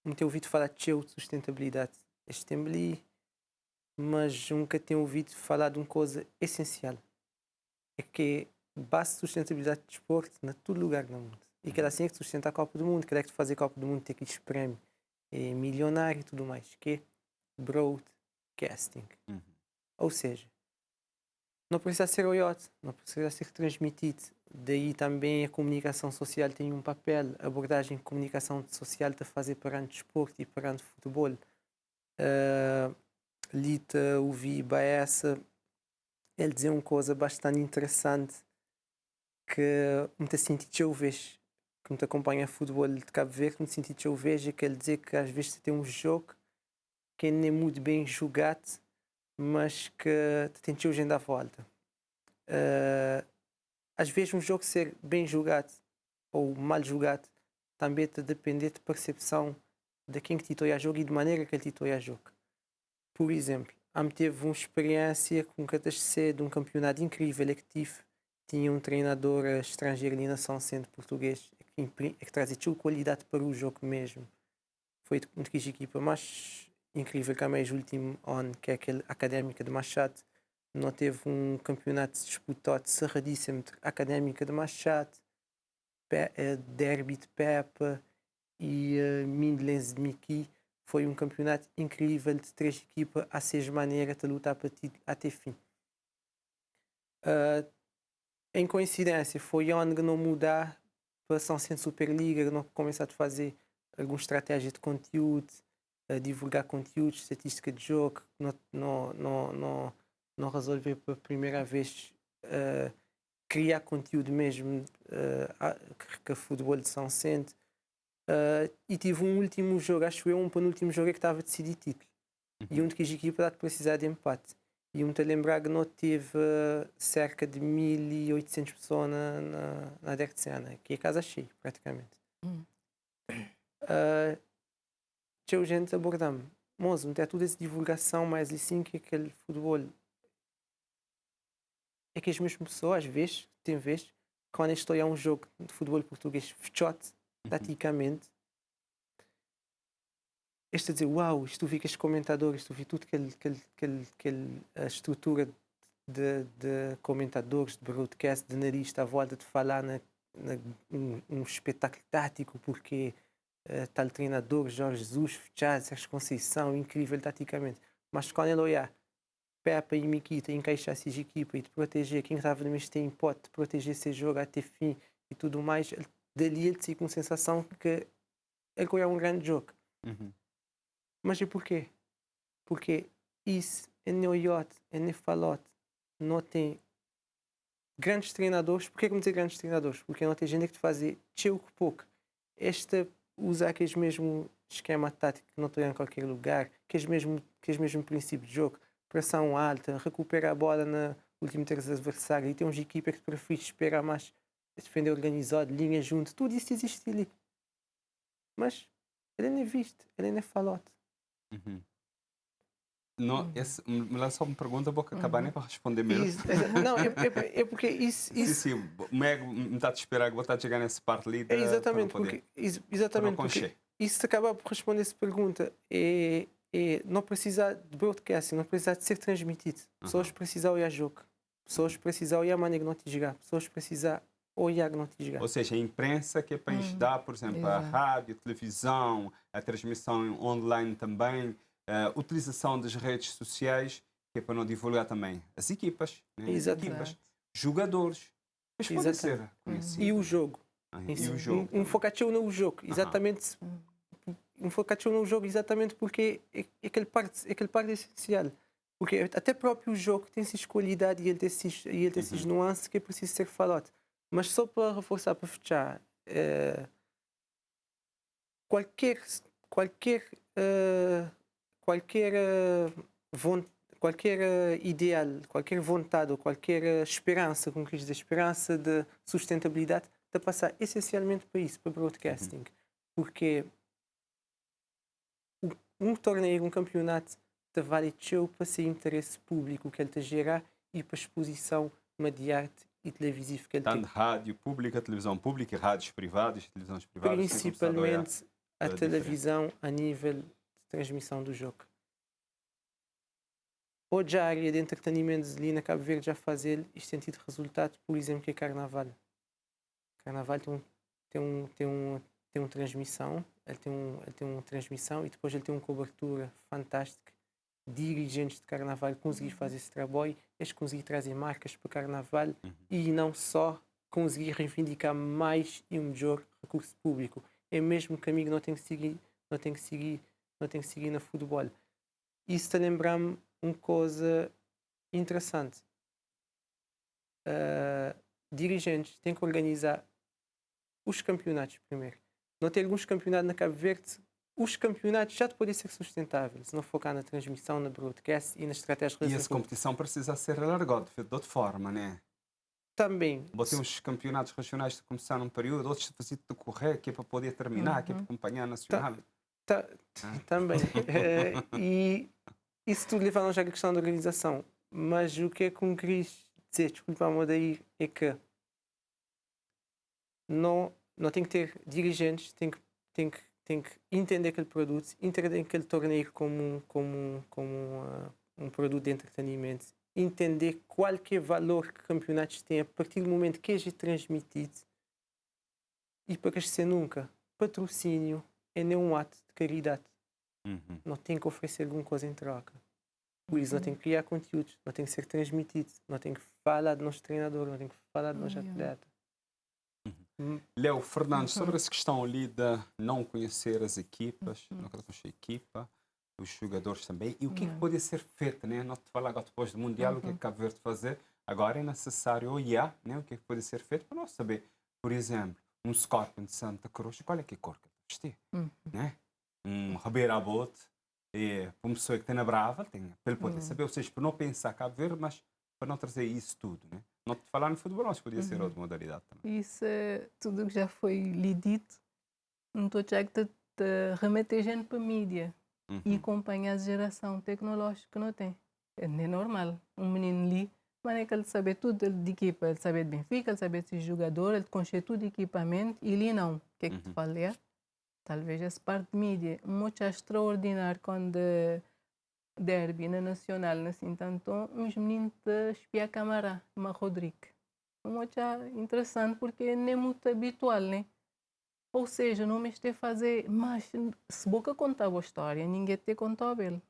Speaker 2: Não tenho ouvido falar de sustentabilidade este tempo ali, mas nunca tenho ouvido falar de uma coisa essencial. É que base de sustentabilidade de desporto em todo lugar no mundo. E que assim é que sustenta a Copa do Mundo, que é que fazer a Copa do Mundo tem aqueles prémios milionário e tudo mais, que é broadcasting. Ou seja, não precisa ser o yacht, não precisa ser transmitido. Daí também a comunicação social tem um papel, a abordagem de comunicação social de fazer perante desporto e perante futebol. Lita, ouvi Baessa, ele dizia uma coisa bastante interessante que me senti que eu vejo, que me acompanha futebol de Cabo Verde, me senti que eu vejo, é que ele dizer que às vezes tem um jogo que não é muito bem jogado, mas que tem gente à volta. Às vezes um jogo ser bem jogado ou mal jogado também está a depender de percepção de quem que titular a jogo e de maneira que ele titular a jogo. Por exemplo, teve uma experiência com o KTC de um campeonato incrível que tive. Tinha um treinador estrangeiro ali na São Centro português que trazia qualidade para o jogo mesmo. Foi uma das equipas mais incrível que a mais último ano, que é aquele Académica de Machado. Não teve um campeonato disputado cerradíssimo entre Académica de Machado, Derby de Pepa e Mindlense de Miki. Foi um campeonato incrível de 3 equipas a 6 maneiras de lutar até fim. Em coincidência, foi onde não mudar para a São Centro Superliga, não começar a fazer alguma estratégia de conteúdo, divulgar conteúdos, estatística de jogo, não resolver pela primeira vez criar conteúdo mesmo que o futebol de São Centro. E tive um último jogo, acho eu, um penúltimo jogo que estava a decidir título. E onde que a equipa está a precisar de empate. E me lembrar que não teve cerca de 1.800 pessoas na Dertziana, que é casa cheia, praticamente. Tinha gente abordando. Moço, não tem toda essa divulgação, mas assim que aquele futebol. É que as mesmas pessoas, às vezes, tem vezes, quando estou a um jogo de futebol português fechote, taticamente, este a dizer, uau, isto vi que os comentadores, isto vi tudo a estrutura de comentadores, de broadcast, de nariz, à volta de falar um espetáculo tático, porque tal treinador, Jorge Jesus, Chaz, Sérgio Conceição, incrível taticamente. Mas quando ele olhar Pepa e Miquita encaixar essas equipas e de proteger quem estava no mês tem hipótese de proteger esse jogo até fim e tudo mais, dali ele tinha com a sensação que ele é um grande jogo. Mas e porquê? Porque isso é no yacht, é no falote, não tem grandes treinadores. Porquê que me dizer grandes treinadores? Porque não tem gente que te faz pouco. Este usa aqueles mesmo esquema tático que não tem em qualquer lugar, que é mesmo princípio de jogo, pressão alta, recupera a bola no último terço adversário e tem uns equipas que preferem esperar mais, defender organizado, linha junto, tudo isso existe ali. Mas ele não é visto, ele não é falote.
Speaker 1: Não, me lançou uma pergunta, vou acabar nem para responder mesmo.
Speaker 2: Não, é porque isso...
Speaker 1: Sim, o ego me está a esperar que vou estar a chegar nessa parte ali.
Speaker 2: Exatamente, porque isso acaba por responder essa pergunta. Não precisa de broadcasting, não precisa de ser transmitido. Pessoas precisam olhar jogo. Pessoas precisam olhar a maneira que não te jogar. Pessoas precisam olhar que não te jogar.
Speaker 1: Ou seja, a imprensa que é para ajudar, por exemplo, a rádio, a televisão, a transmissão online também, a utilização das redes sociais, que é para não divulgar também as equipas, né? Jogadores. Mas pode ser conhecido.
Speaker 2: E o jogo.
Speaker 1: E o jogo.
Speaker 2: Um focaccio no jogo. Exatamente. Um focaccio no jogo exatamente porque é aquele parte essencial. Porque até próprio jogo tem essas qualidades e ele tem essas nuances que é preciso ser falado. Mas só para reforçar, para fechar, qualquer ideal, qualquer vontade ou qualquer esperança, como quis dizer, esperança de sustentabilidade, está a passar essencialmente para isso, para broadcasting. Porque um torneio, um campeonato, te vale para ser interesse público que ele te gera e para exposição mediática e televisiva que ele tem.
Speaker 1: Tanto rádio pública, televisão pública, rádios privadas, televisões privadas.
Speaker 2: Principalmente a televisão a nível de transmissão do jogo. Hoje a área de entretenimento ali na Cabo Verde já faz este sentido de resultado, por exemplo, que é Carnaval. Carnaval tem uma transmissão, ele tem uma transmissão e depois ele tem uma cobertura fantástica. Dirigentes de Carnaval conseguir fazer esse trabalho, eles conseguir trazer marcas para Carnaval e não só conseguir reivindicar mais e um melhor recurso público. É o mesmo caminho que não tem que seguir no futebol. Isso está a lembrar-me uma coisa interessante. Dirigentes têm que organizar os campeonatos primeiro. Não tem alguns campeonatos na Cabo Verde. Os campeonatos já podem ser sustentáveis se não focar na transmissão, na broadcast e nas estratégias.
Speaker 1: E essa competição precisa ser alargada de outra forma, né?
Speaker 2: Também.
Speaker 1: Botei uns campeonatos regionais que começaram num período, outros de fazer decorrer, que é para poder terminar, que é para acompanhar a nacional.
Speaker 2: Também. E isso tudo leva-nos à questão da organização. Mas o que é que queria dizer, desculpa-me daí, é que não tem que ter dirigentes, tem que entender aquele produto, entender aquele torneio como um produto de entretenimento, entender qual que é o valor que campeonatos têm a partir do momento que é transmitido e para esquecer nunca, patrocínio é nenhum ato de caridade. Não tem que oferecer alguma coisa em troca. Por isso, não tem que criar conteúdos, não tem que ser transmitido, não tem que falar do nosso treinador, não tem que falar do nosso atleta.
Speaker 1: Léo Fernandes, sobre essa questão ali de não conhecer as equipas, não conhecer a equipa, os jogadores também, e o que pode ser feito, né? Não te falar agora depois do Mundial, o que é que Cabo Verde fazer, agora é necessário olhar, né? O que é que pode ser feito para nós saber, por exemplo, um Scorpion de Santa Cruz, qual é que é a cor que ele vestir, né? Um Ribeira Bote, para uma pessoa que tem na Brava, para ele poder saber, ou seja, para não pensar Cabo Verde, mas para não trazer isso tudo, né? Não te falar no futebol, mas podia ser outra modalidade também.
Speaker 3: Isso é tudo que já foi lhe dito. Não estou a te remeter gente para a mídia e acompanhar a geração tecnológica que não tem. Não é normal. Um menino ali, mas é que ele sabe tudo de equipa, ele sabe de Benfica, ele sabe de jogador, ele conhece tudo de equipamento e ali não. O que é que te falei? Talvez essa parte de mídia, muito extraordinário quando derby na Nacional, na Sintantão, uns meninos de espiar a câmara, uma Rodrigo. Muito interessante porque não é muito habitual, né? Ou seja, não me estou a fazer, mas se boca contava a história, ninguém te contou ele.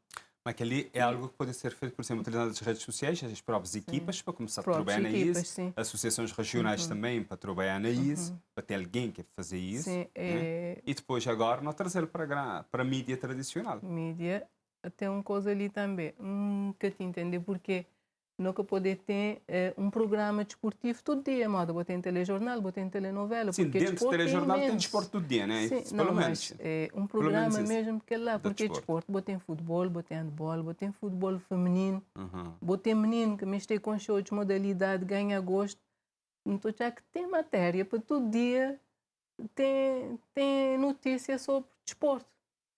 Speaker 1: Mas que ali é algo que pode ser feito, por exemplo, utilizando as redes sociais, as próprias equipas, para começar a trabalhar isso, associações regionais também, para trabalhar isso, para ter alguém que fazer isso.
Speaker 3: Sim,
Speaker 1: né? E depois, agora, não trazer para a mídia tradicional.
Speaker 3: Mídia, tem uma coisa ali também, que te entender porque nunca poder ter um programa desportivo todo dia, moda, botar em telejornal, botar em telenovela.
Speaker 1: Sim, dentro do telejornal tem desporto todo dia, né?
Speaker 3: Sim,
Speaker 1: isso,
Speaker 3: não,
Speaker 1: pelo
Speaker 3: mas
Speaker 1: menos.
Speaker 3: Um programa mesmo que lá, porque desporto, botar em futebol, botar em handball, botar em futebol feminino, botar em menino que mexer com show de modalidade, ganha gosto. Então já que tem matéria para todo dia, tem notícia sobre desporto.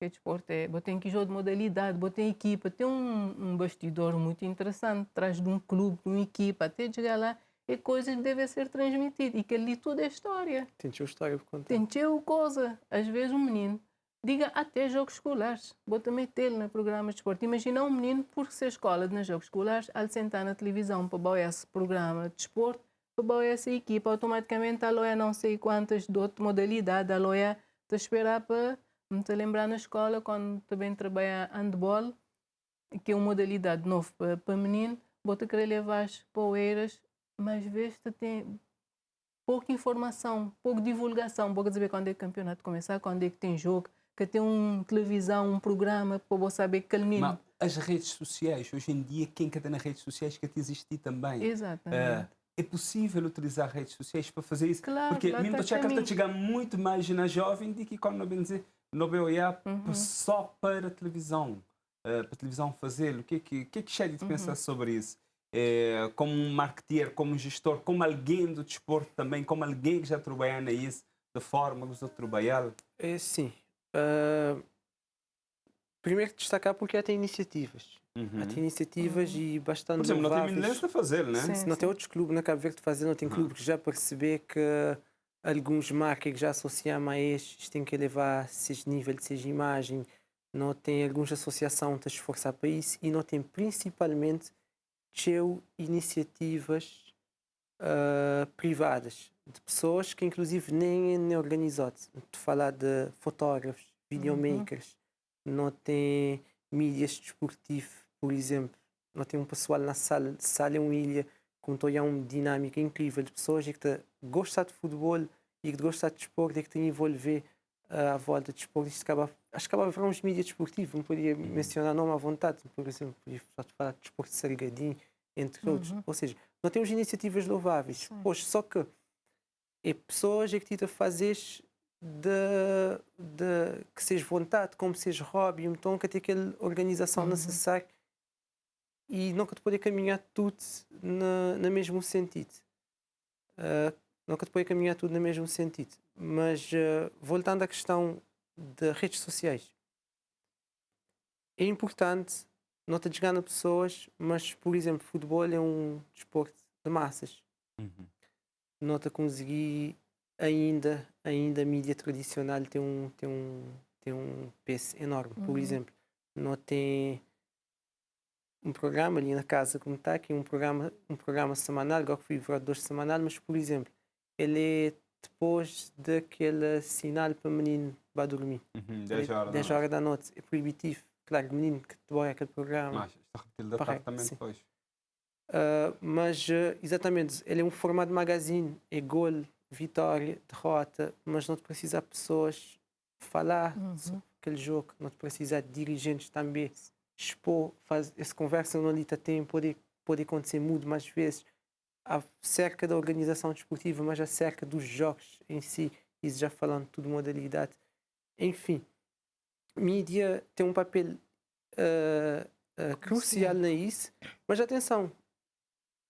Speaker 3: Que desporto é, tem que jogo de modalidade, tem equipa, tem um bastidor muito interessante, atrás de um clube, de uma equipa, até chegar lá, é coisa que deve ser transmitida e que ali tudo é história.
Speaker 2: Tem história por contar.
Speaker 3: Tem coisa. Às vezes um menino, diga até jogos escolares, bota metê-lo no programa de desporto. Imagina um menino, por ser escola de jogos escolares, al sentar na televisão para botar esse programa de desporto, para botar essa equipa, automaticamente a loia não sei quantas de outra modalidade, a loia te esperar para me lembrar na escola, quando também trabalha handball, que é uma modalidade nova para menino, bota querer levar as poeiras, mas às vezes tem pouca informação, pouca divulgação, pouca saber quando é que o campeonato começar, quando é que tem jogo, que tem televisão, um programa para você saber que aquele menino.
Speaker 1: Mas as redes sociais, hoje em dia, quem que está nas redes sociais que te existir também.
Speaker 3: Exatamente.
Speaker 1: É possível utilizar redes sociais para fazer isso?
Speaker 3: Claro,
Speaker 1: porque
Speaker 3: lá
Speaker 1: mesmo
Speaker 3: tá
Speaker 1: que está
Speaker 3: caminho.
Speaker 1: chegando muito mais na jovem do que quando não vai olhar só para a televisão. Para a televisão fazê-lo. O que Shelly pensa sobre isso? Como um marketeer, como um gestor, como alguém do desporto também, como alguém que já trabalha nisso, da forma que você trabalha?
Speaker 2: Sim. Primeiro destacar porque tem iniciativas. Tem iniciativas e bastante
Speaker 1: Por exemplo, não tem
Speaker 2: louváveis.
Speaker 1: Minelense a fazer, né?
Speaker 3: Sim.
Speaker 2: Não tem outros clubes na Cabo Verde a fazer, não tem clubes que já perceber que alguns marcas que já associam a estes têm que levar seja nível, seja imagem, não tem algumas associações a esforçar para isso e não tem principalmente iniciativas privadas de pessoas que inclusive nem organizadas. De falar de fotógrafos, videomakers, não tem mídias desportivas, por exemplo, não tem um pessoal na sala ilha com toda uma dinâmica incrível de pessoas que gostam de futebol e que gostam de desporto e que têm envolver à volta de desporto. Acho que acaba a virar uns mídias desportivos, não podia mencionar nome à vontade, por exemplo, podia falar de desporto de Sargadinho, entre outros. Ou seja, não temos iniciativas louváveis. Hoje, só que é pessoas que te fazes que seja vontade, como seja hobby, então que tem aquela organização necessária e nunca te pode caminhar tudo no mesmo sentido. Nunca te pode caminhar tudo no mesmo sentido. Mas voltando à questão das redes sociais, é importante não te chegar a pessoas, mas, por exemplo, futebol é um desporto de massas. Não te conseguir ainda a mídia tradicional tem um peso enorme. Por exemplo, não tem um programa ali na casa como está, que é um programa semanal, agora que fui ver 2 semanal, mas, por exemplo, ele é depois daquele sinal para o menino vai dormir. 10 horas da noite. É proibitivo. Claro, o menino que trabalha aquele programa.
Speaker 1: Mas está repetido da tarde também depois.
Speaker 2: Mas, exatamente, ele é um formato de magazine. É gol, vitória, derrota, mas não te precisa de pessoas falar sobre aquele jogo. Não te precisa de dirigentes também expor, essa conversa não ali tem, pode acontecer muito mais vezes acerca da organização desportiva, mas acerca dos jogos em si, isso já falando de tudo modalidade. Enfim, mídia tem um papel crucial nisso, mas atenção,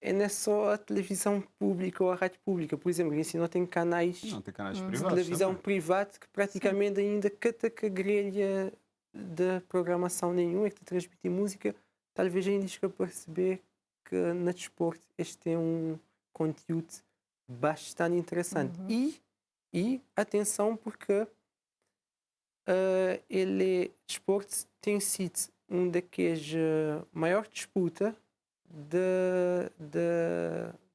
Speaker 2: não é só a televisão pública ou a rádio pública. Por exemplo, assim, não tem canais
Speaker 1: privados
Speaker 2: de televisão privada que praticamente ainda cata que grelha de programação nenhuma, que te transmite música, talvez ainda esque perceber que no desporto este é um conteúdo bastante interessante. E atenção, porque desporto tem sido um daqueles maior disputa de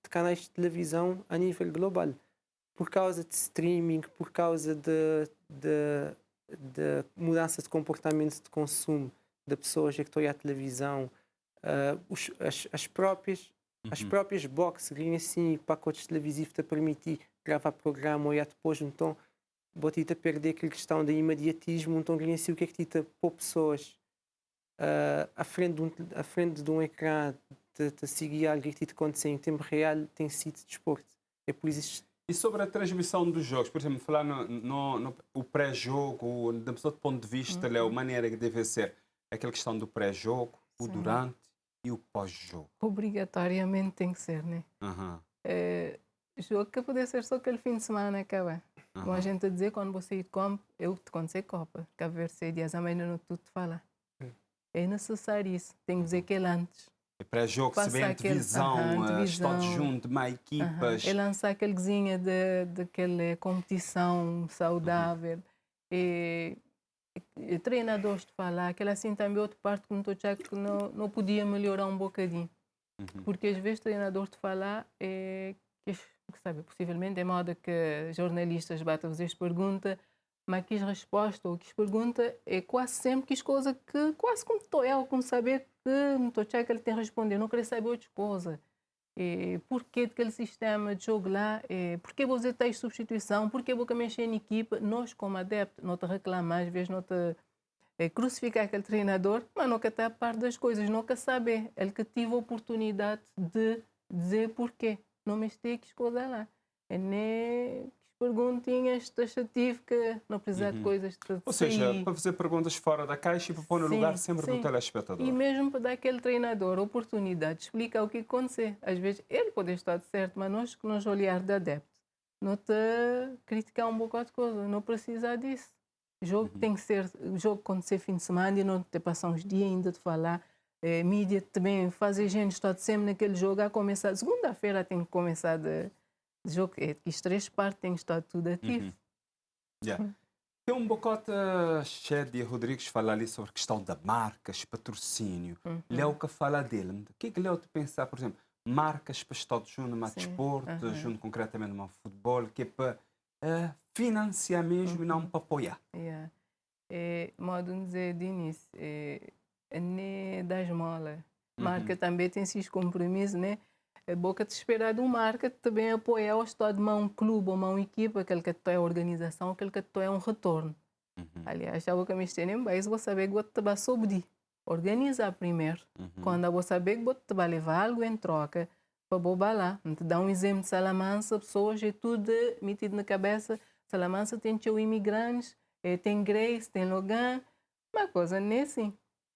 Speaker 2: canais de televisão a nível global, por causa de streaming, por causa de mudança de comportamento de consumo de pessoas que estão à televisão, as próprias boxes ganham assim pacotes televisivos para permitir gravar programa e depois então botita perder aquela questão de imediatismo, então ganha assim o que é que te pôr pessoas à frente de um ecrã de seguir algo que te acontecer em tempo real tem sido desporto. É por isso.
Speaker 1: E sobre a transmissão dos jogos, por exemplo, falar no pré-jogo, da pessoa do ponto de vista, a maneira que deve ser, aquela questão do pré-jogo, o durante e o pós-jogo.
Speaker 3: Obrigatoriamente tem que ser, né? Jogo que pode ser só aquele fim de semana, acaba. Como a gente dizer, quando você ir de campo, quando você copa, Cabo Verde, 6 dias a menos, não tudo te fala. É necessário isso, tem que dizer que ele antes.
Speaker 1: É pré-jogo, se bem divisão, todos juntos, mais equipas.
Speaker 3: E lançar aquele cozinha daquela competição saudável. E treinadores de falar, aquela assim também outra parte que não podia melhorar um bocadinho. Porque às vezes treinadores de falar que sabe, possivelmente é moda que jornalistas batem a fazer pergunta, mas que resposta ou que pergunta é quase sempre que coisa que quase como estou eu com saber que não estou que ele tem a responder, não queria saber outras coisas. Porquê aquele sistema de jogo lá, porquê você tem substituição, porquê você mexer em equipa, nós como adeptos, não te reclamar, às vezes não te crucificar aquele treinador, mas nunca está a par das coisas, nunca saber, ele que tive a oportunidade de dizer porquê, não mexer que coisas lá. É nem perguntinhas taxativas que não precisa de coisas de
Speaker 1: Ou seja, para fazer perguntas fora da caixa e para pôr no lugar sempre do telespectador.
Speaker 3: E mesmo para dar aquele treinador a oportunidade de explicar o que aconteceu. Às vezes ele pode estar certo, mas nós que nos olhar de adepto, não te criticar um bocado de coisa, não precisa disso. O jogo tem que ser, o jogo acontecer fim de semana e não te passar uns dias ainda de falar. Mídia também, fazer gente estar sempre naquele jogo, a começar, segunda-feira tem que começar de jogo, as 3 partes têm que estar tudo ativo.
Speaker 1: Tem um bocote Shedi Rodrigues fala ali sobre a questão da marcas, patrocínio. Léo que fala dele. O que é que Léo te pensar, por exemplo, marcas para estar junto no desporto, junto concretamente no futebol, que é para financiar mesmo e não para apoiar?
Speaker 3: Modo de dizer de início, nem da esmola. Marca também tem esses compromissos, né? É boca de esperar de uma marca também apoiar o estado de um clube ou uma equipa, aquele que é a organização, aquele que é um retorno. Aliás, já vou que me estender em base, vou saber que vou te vai sobre organizar primeiro. Quando eu vou saber que vou te vai levar algo em troca, para bobar lá. Te dar um exemplo de Salamanca, pessoas é tudo metido na cabeça. Salamanca tem teu imigrantes, tem Grace, tem Logan, uma coisa nem assim.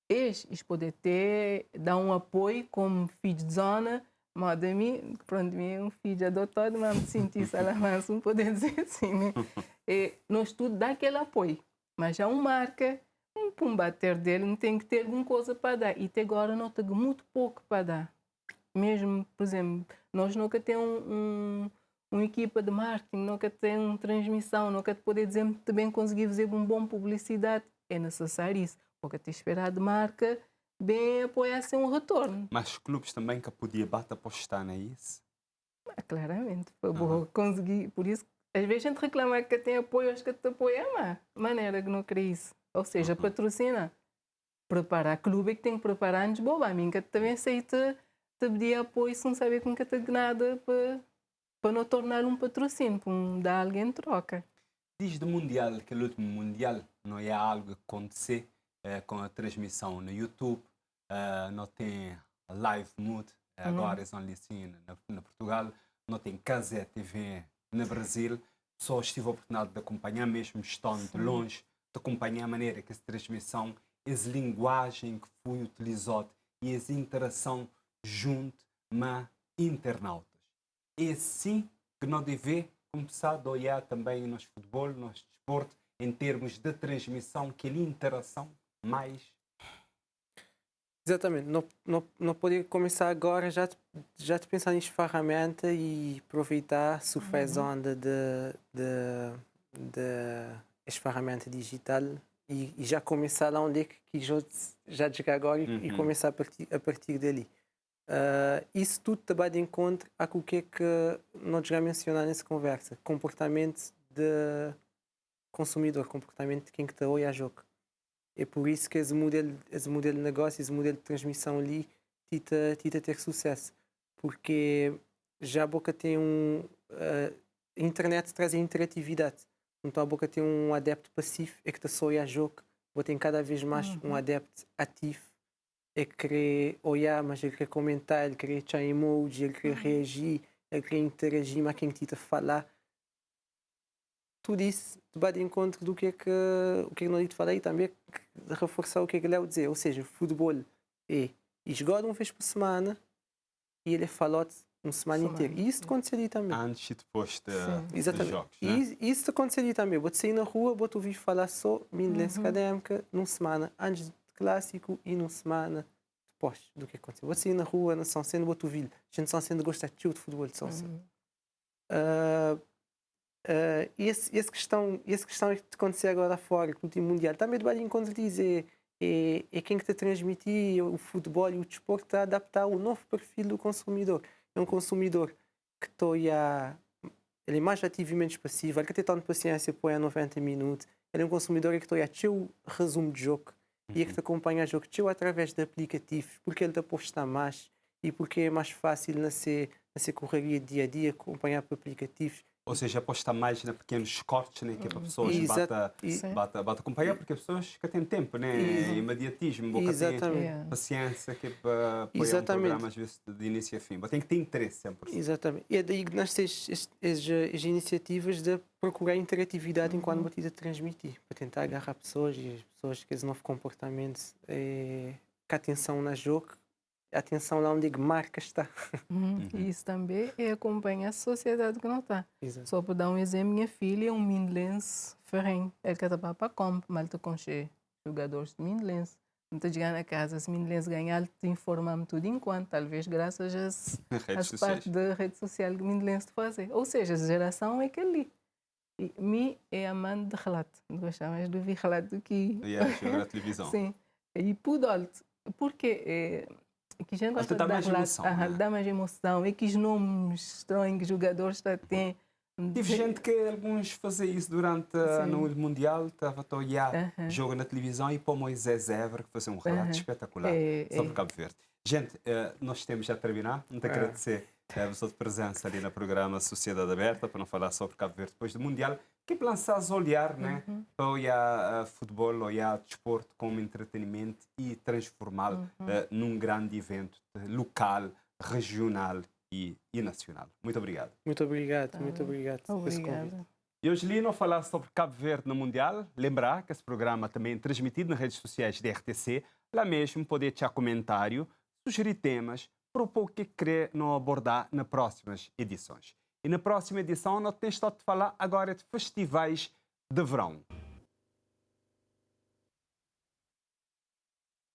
Speaker 3: Eles podem ter, dar um apoio como filho de zona. Modo a mim, pronto, um filho adotado, mas me senti Salamanca, não poder dizer assim, né? Nós tudo dá aquele apoio, mas já marca, um bater dele, não tem que ter alguma coisa para dar. E até agora não tem muito pouco para dar. Mesmo, por exemplo, nós nunca temos uma equipa de marketing, nunca temos uma transmissão, nunca poder dizer muito bem conseguir fazer uma boa publicidade. É necessário isso, porque ter esperado de marca bem apoiar-se um retorno.
Speaker 1: Mas clubes também que podia bater apostar nisso?
Speaker 3: Claramente, para conseguir. Por isso, às vezes a gente reclama que tem apoio, acho que te apoia, mas maneira que não quer isso. Ou seja, patrocina. Preparar clube é que tem que preparar antes, boba. A mim que também sei te pedir apoio se não saber com que te nada para não tornar um patrocínio, para dar alguém em troca.
Speaker 1: Desde o Mundial, que é o último Mundial, não é algo que acontecer com a transmissão no YouTube, não tem live mood, agora é assim na Portugal, não tem Casé TV no Brasil, só tive a oportunidade de acompanhar, mesmo estando de longe, de acompanhar a maneira que essa transmissão, essa linguagem que foi utilizada e essa interação junto a internautas. É assim que nós devemos começar a olhar também no futebol, no desporto, em termos de transmissão, aquela interação mais...
Speaker 2: Exatamente. Não poder começar agora já de pensar nisso ferramenta e aproveitar se faz onda de ferramenta digital e já começar lá onde é que já chegar agora e começar a partir dali. Isso tudo também de encontro a o que é que nós já mencionamos nessa conversa. Comportamento de consumidor, comportamento de quem que está a olhar a jogo. É por isso que esse modelo de negócio, esse modelo de transmissão ali, tita ter sucesso. Porque já a boca tem a internet traz a interatividade. Então a boca tem um adepto passivo, é que está só a olhar jogo. Boca tem cada vez mais um adepto ativo, é que querer olhar, mas ele quer comentar, ele quer echar emoji, ele quer reagir, ele quer interagir, mas quem tita falar. Tudo isso vai de encontro do que é que nós falei também, de reforçar o que é que Léo dizer. Ou seja, o futebol é jogar uma vez por semana e ele é falado uma semana inteira. E isso acontece ali também.
Speaker 1: Antes e depois de jogos.
Speaker 2: E isso acontece ali também. Vou sair na rua, vou ouvir falar só milência académica numa semana antes do clássico e numa semana depois do que aconteceu. Vou sair na rua, na São Sendo, vou ouvir. A gente São Sendo gosta de futebol de São Sendo. Essa questão que aconteceu agora fora, no último Mundial, também vai encontrar dizer é quem que te transmitir o futebol e o desporto está a adaptar ao novo perfil do consumidor. É um consumidor que ele é mais ativo e menos passivo, ele quer ter tanta paciência para 90 minutos, ele é um consumidor que está a resumo de jogo e que te acompanha o jogo através de aplicativos, porque ele te aposta mais e porque é mais fácil nessa correria dia a dia, acompanhar por aplicativos.
Speaker 1: Ou seja, apostar mais em pequenos cortes, né? Que é para pessoas
Speaker 2: Exato.
Speaker 1: bata acompanhar, porque as pessoas que têm tempo, né? Imediatismo, boca tem paciência que é para apoiar um programa às vezes de início a fim. Tem que ter interesse sempre.
Speaker 2: Exatamente. E é daí que nascem as iniciativas de procurar interatividade enquanto batida a transmitir, para tentar agarrar pessoas e as pessoas que esse novo comportamento com atenção na jogo, atenção lá onde a marca está.
Speaker 3: E isso também é acompanhar a sociedade que não está.
Speaker 2: Exato.
Speaker 3: Só para dar um exemplo, minha filha é um Mindlense ferrenho. Ele quer trabalhar para compra, mas ele com jogadores de Mindlense. Não está chegando a casa, se Mindlense ganhar, te informam tudo enquanto, talvez graças às partes da rede social que Mindlense fazer. Ou seja, a geração é aquele. E mim é amante de relato. Não gosto mais de ouvir relato do que...
Speaker 1: jogar na televisão.
Speaker 3: Sim. E pudol, porque... que a gente gosta de dar relato, dá mais emoção. E que os nomes estranhos que os jogadores têm.
Speaker 1: Tive gente que alguns fazem isso durante no Mundial, estava a olhar jogo na televisão e para o Moisés Évora, que fazia um relato espetacular sobre Cabo Verde. Gente, nós temos já a terminar. Muito agradecer a sua presença ali no programa Sociedade Aberta, para não falar sobre Cabo Verde depois do Mundial. Que lançares a olhar, né? Para olhar futebol, olhar desporto como entretenimento e transformá-lo num grande evento local, regional e nacional. Muito obrigado.
Speaker 2: Muito obrigado, muito obrigado.
Speaker 3: Obrigada.
Speaker 1: E hoje, Lino, falar sobre Cabo Verde no Mundial. Lembrar que esse programa também é transmitido nas redes sociais da RTC. Lá mesmo poder deixar comentário, sugerir temas, propor o que querer não abordar nas próximas edições. E na próxima edição, nós temos de falar agora de festivais de verão.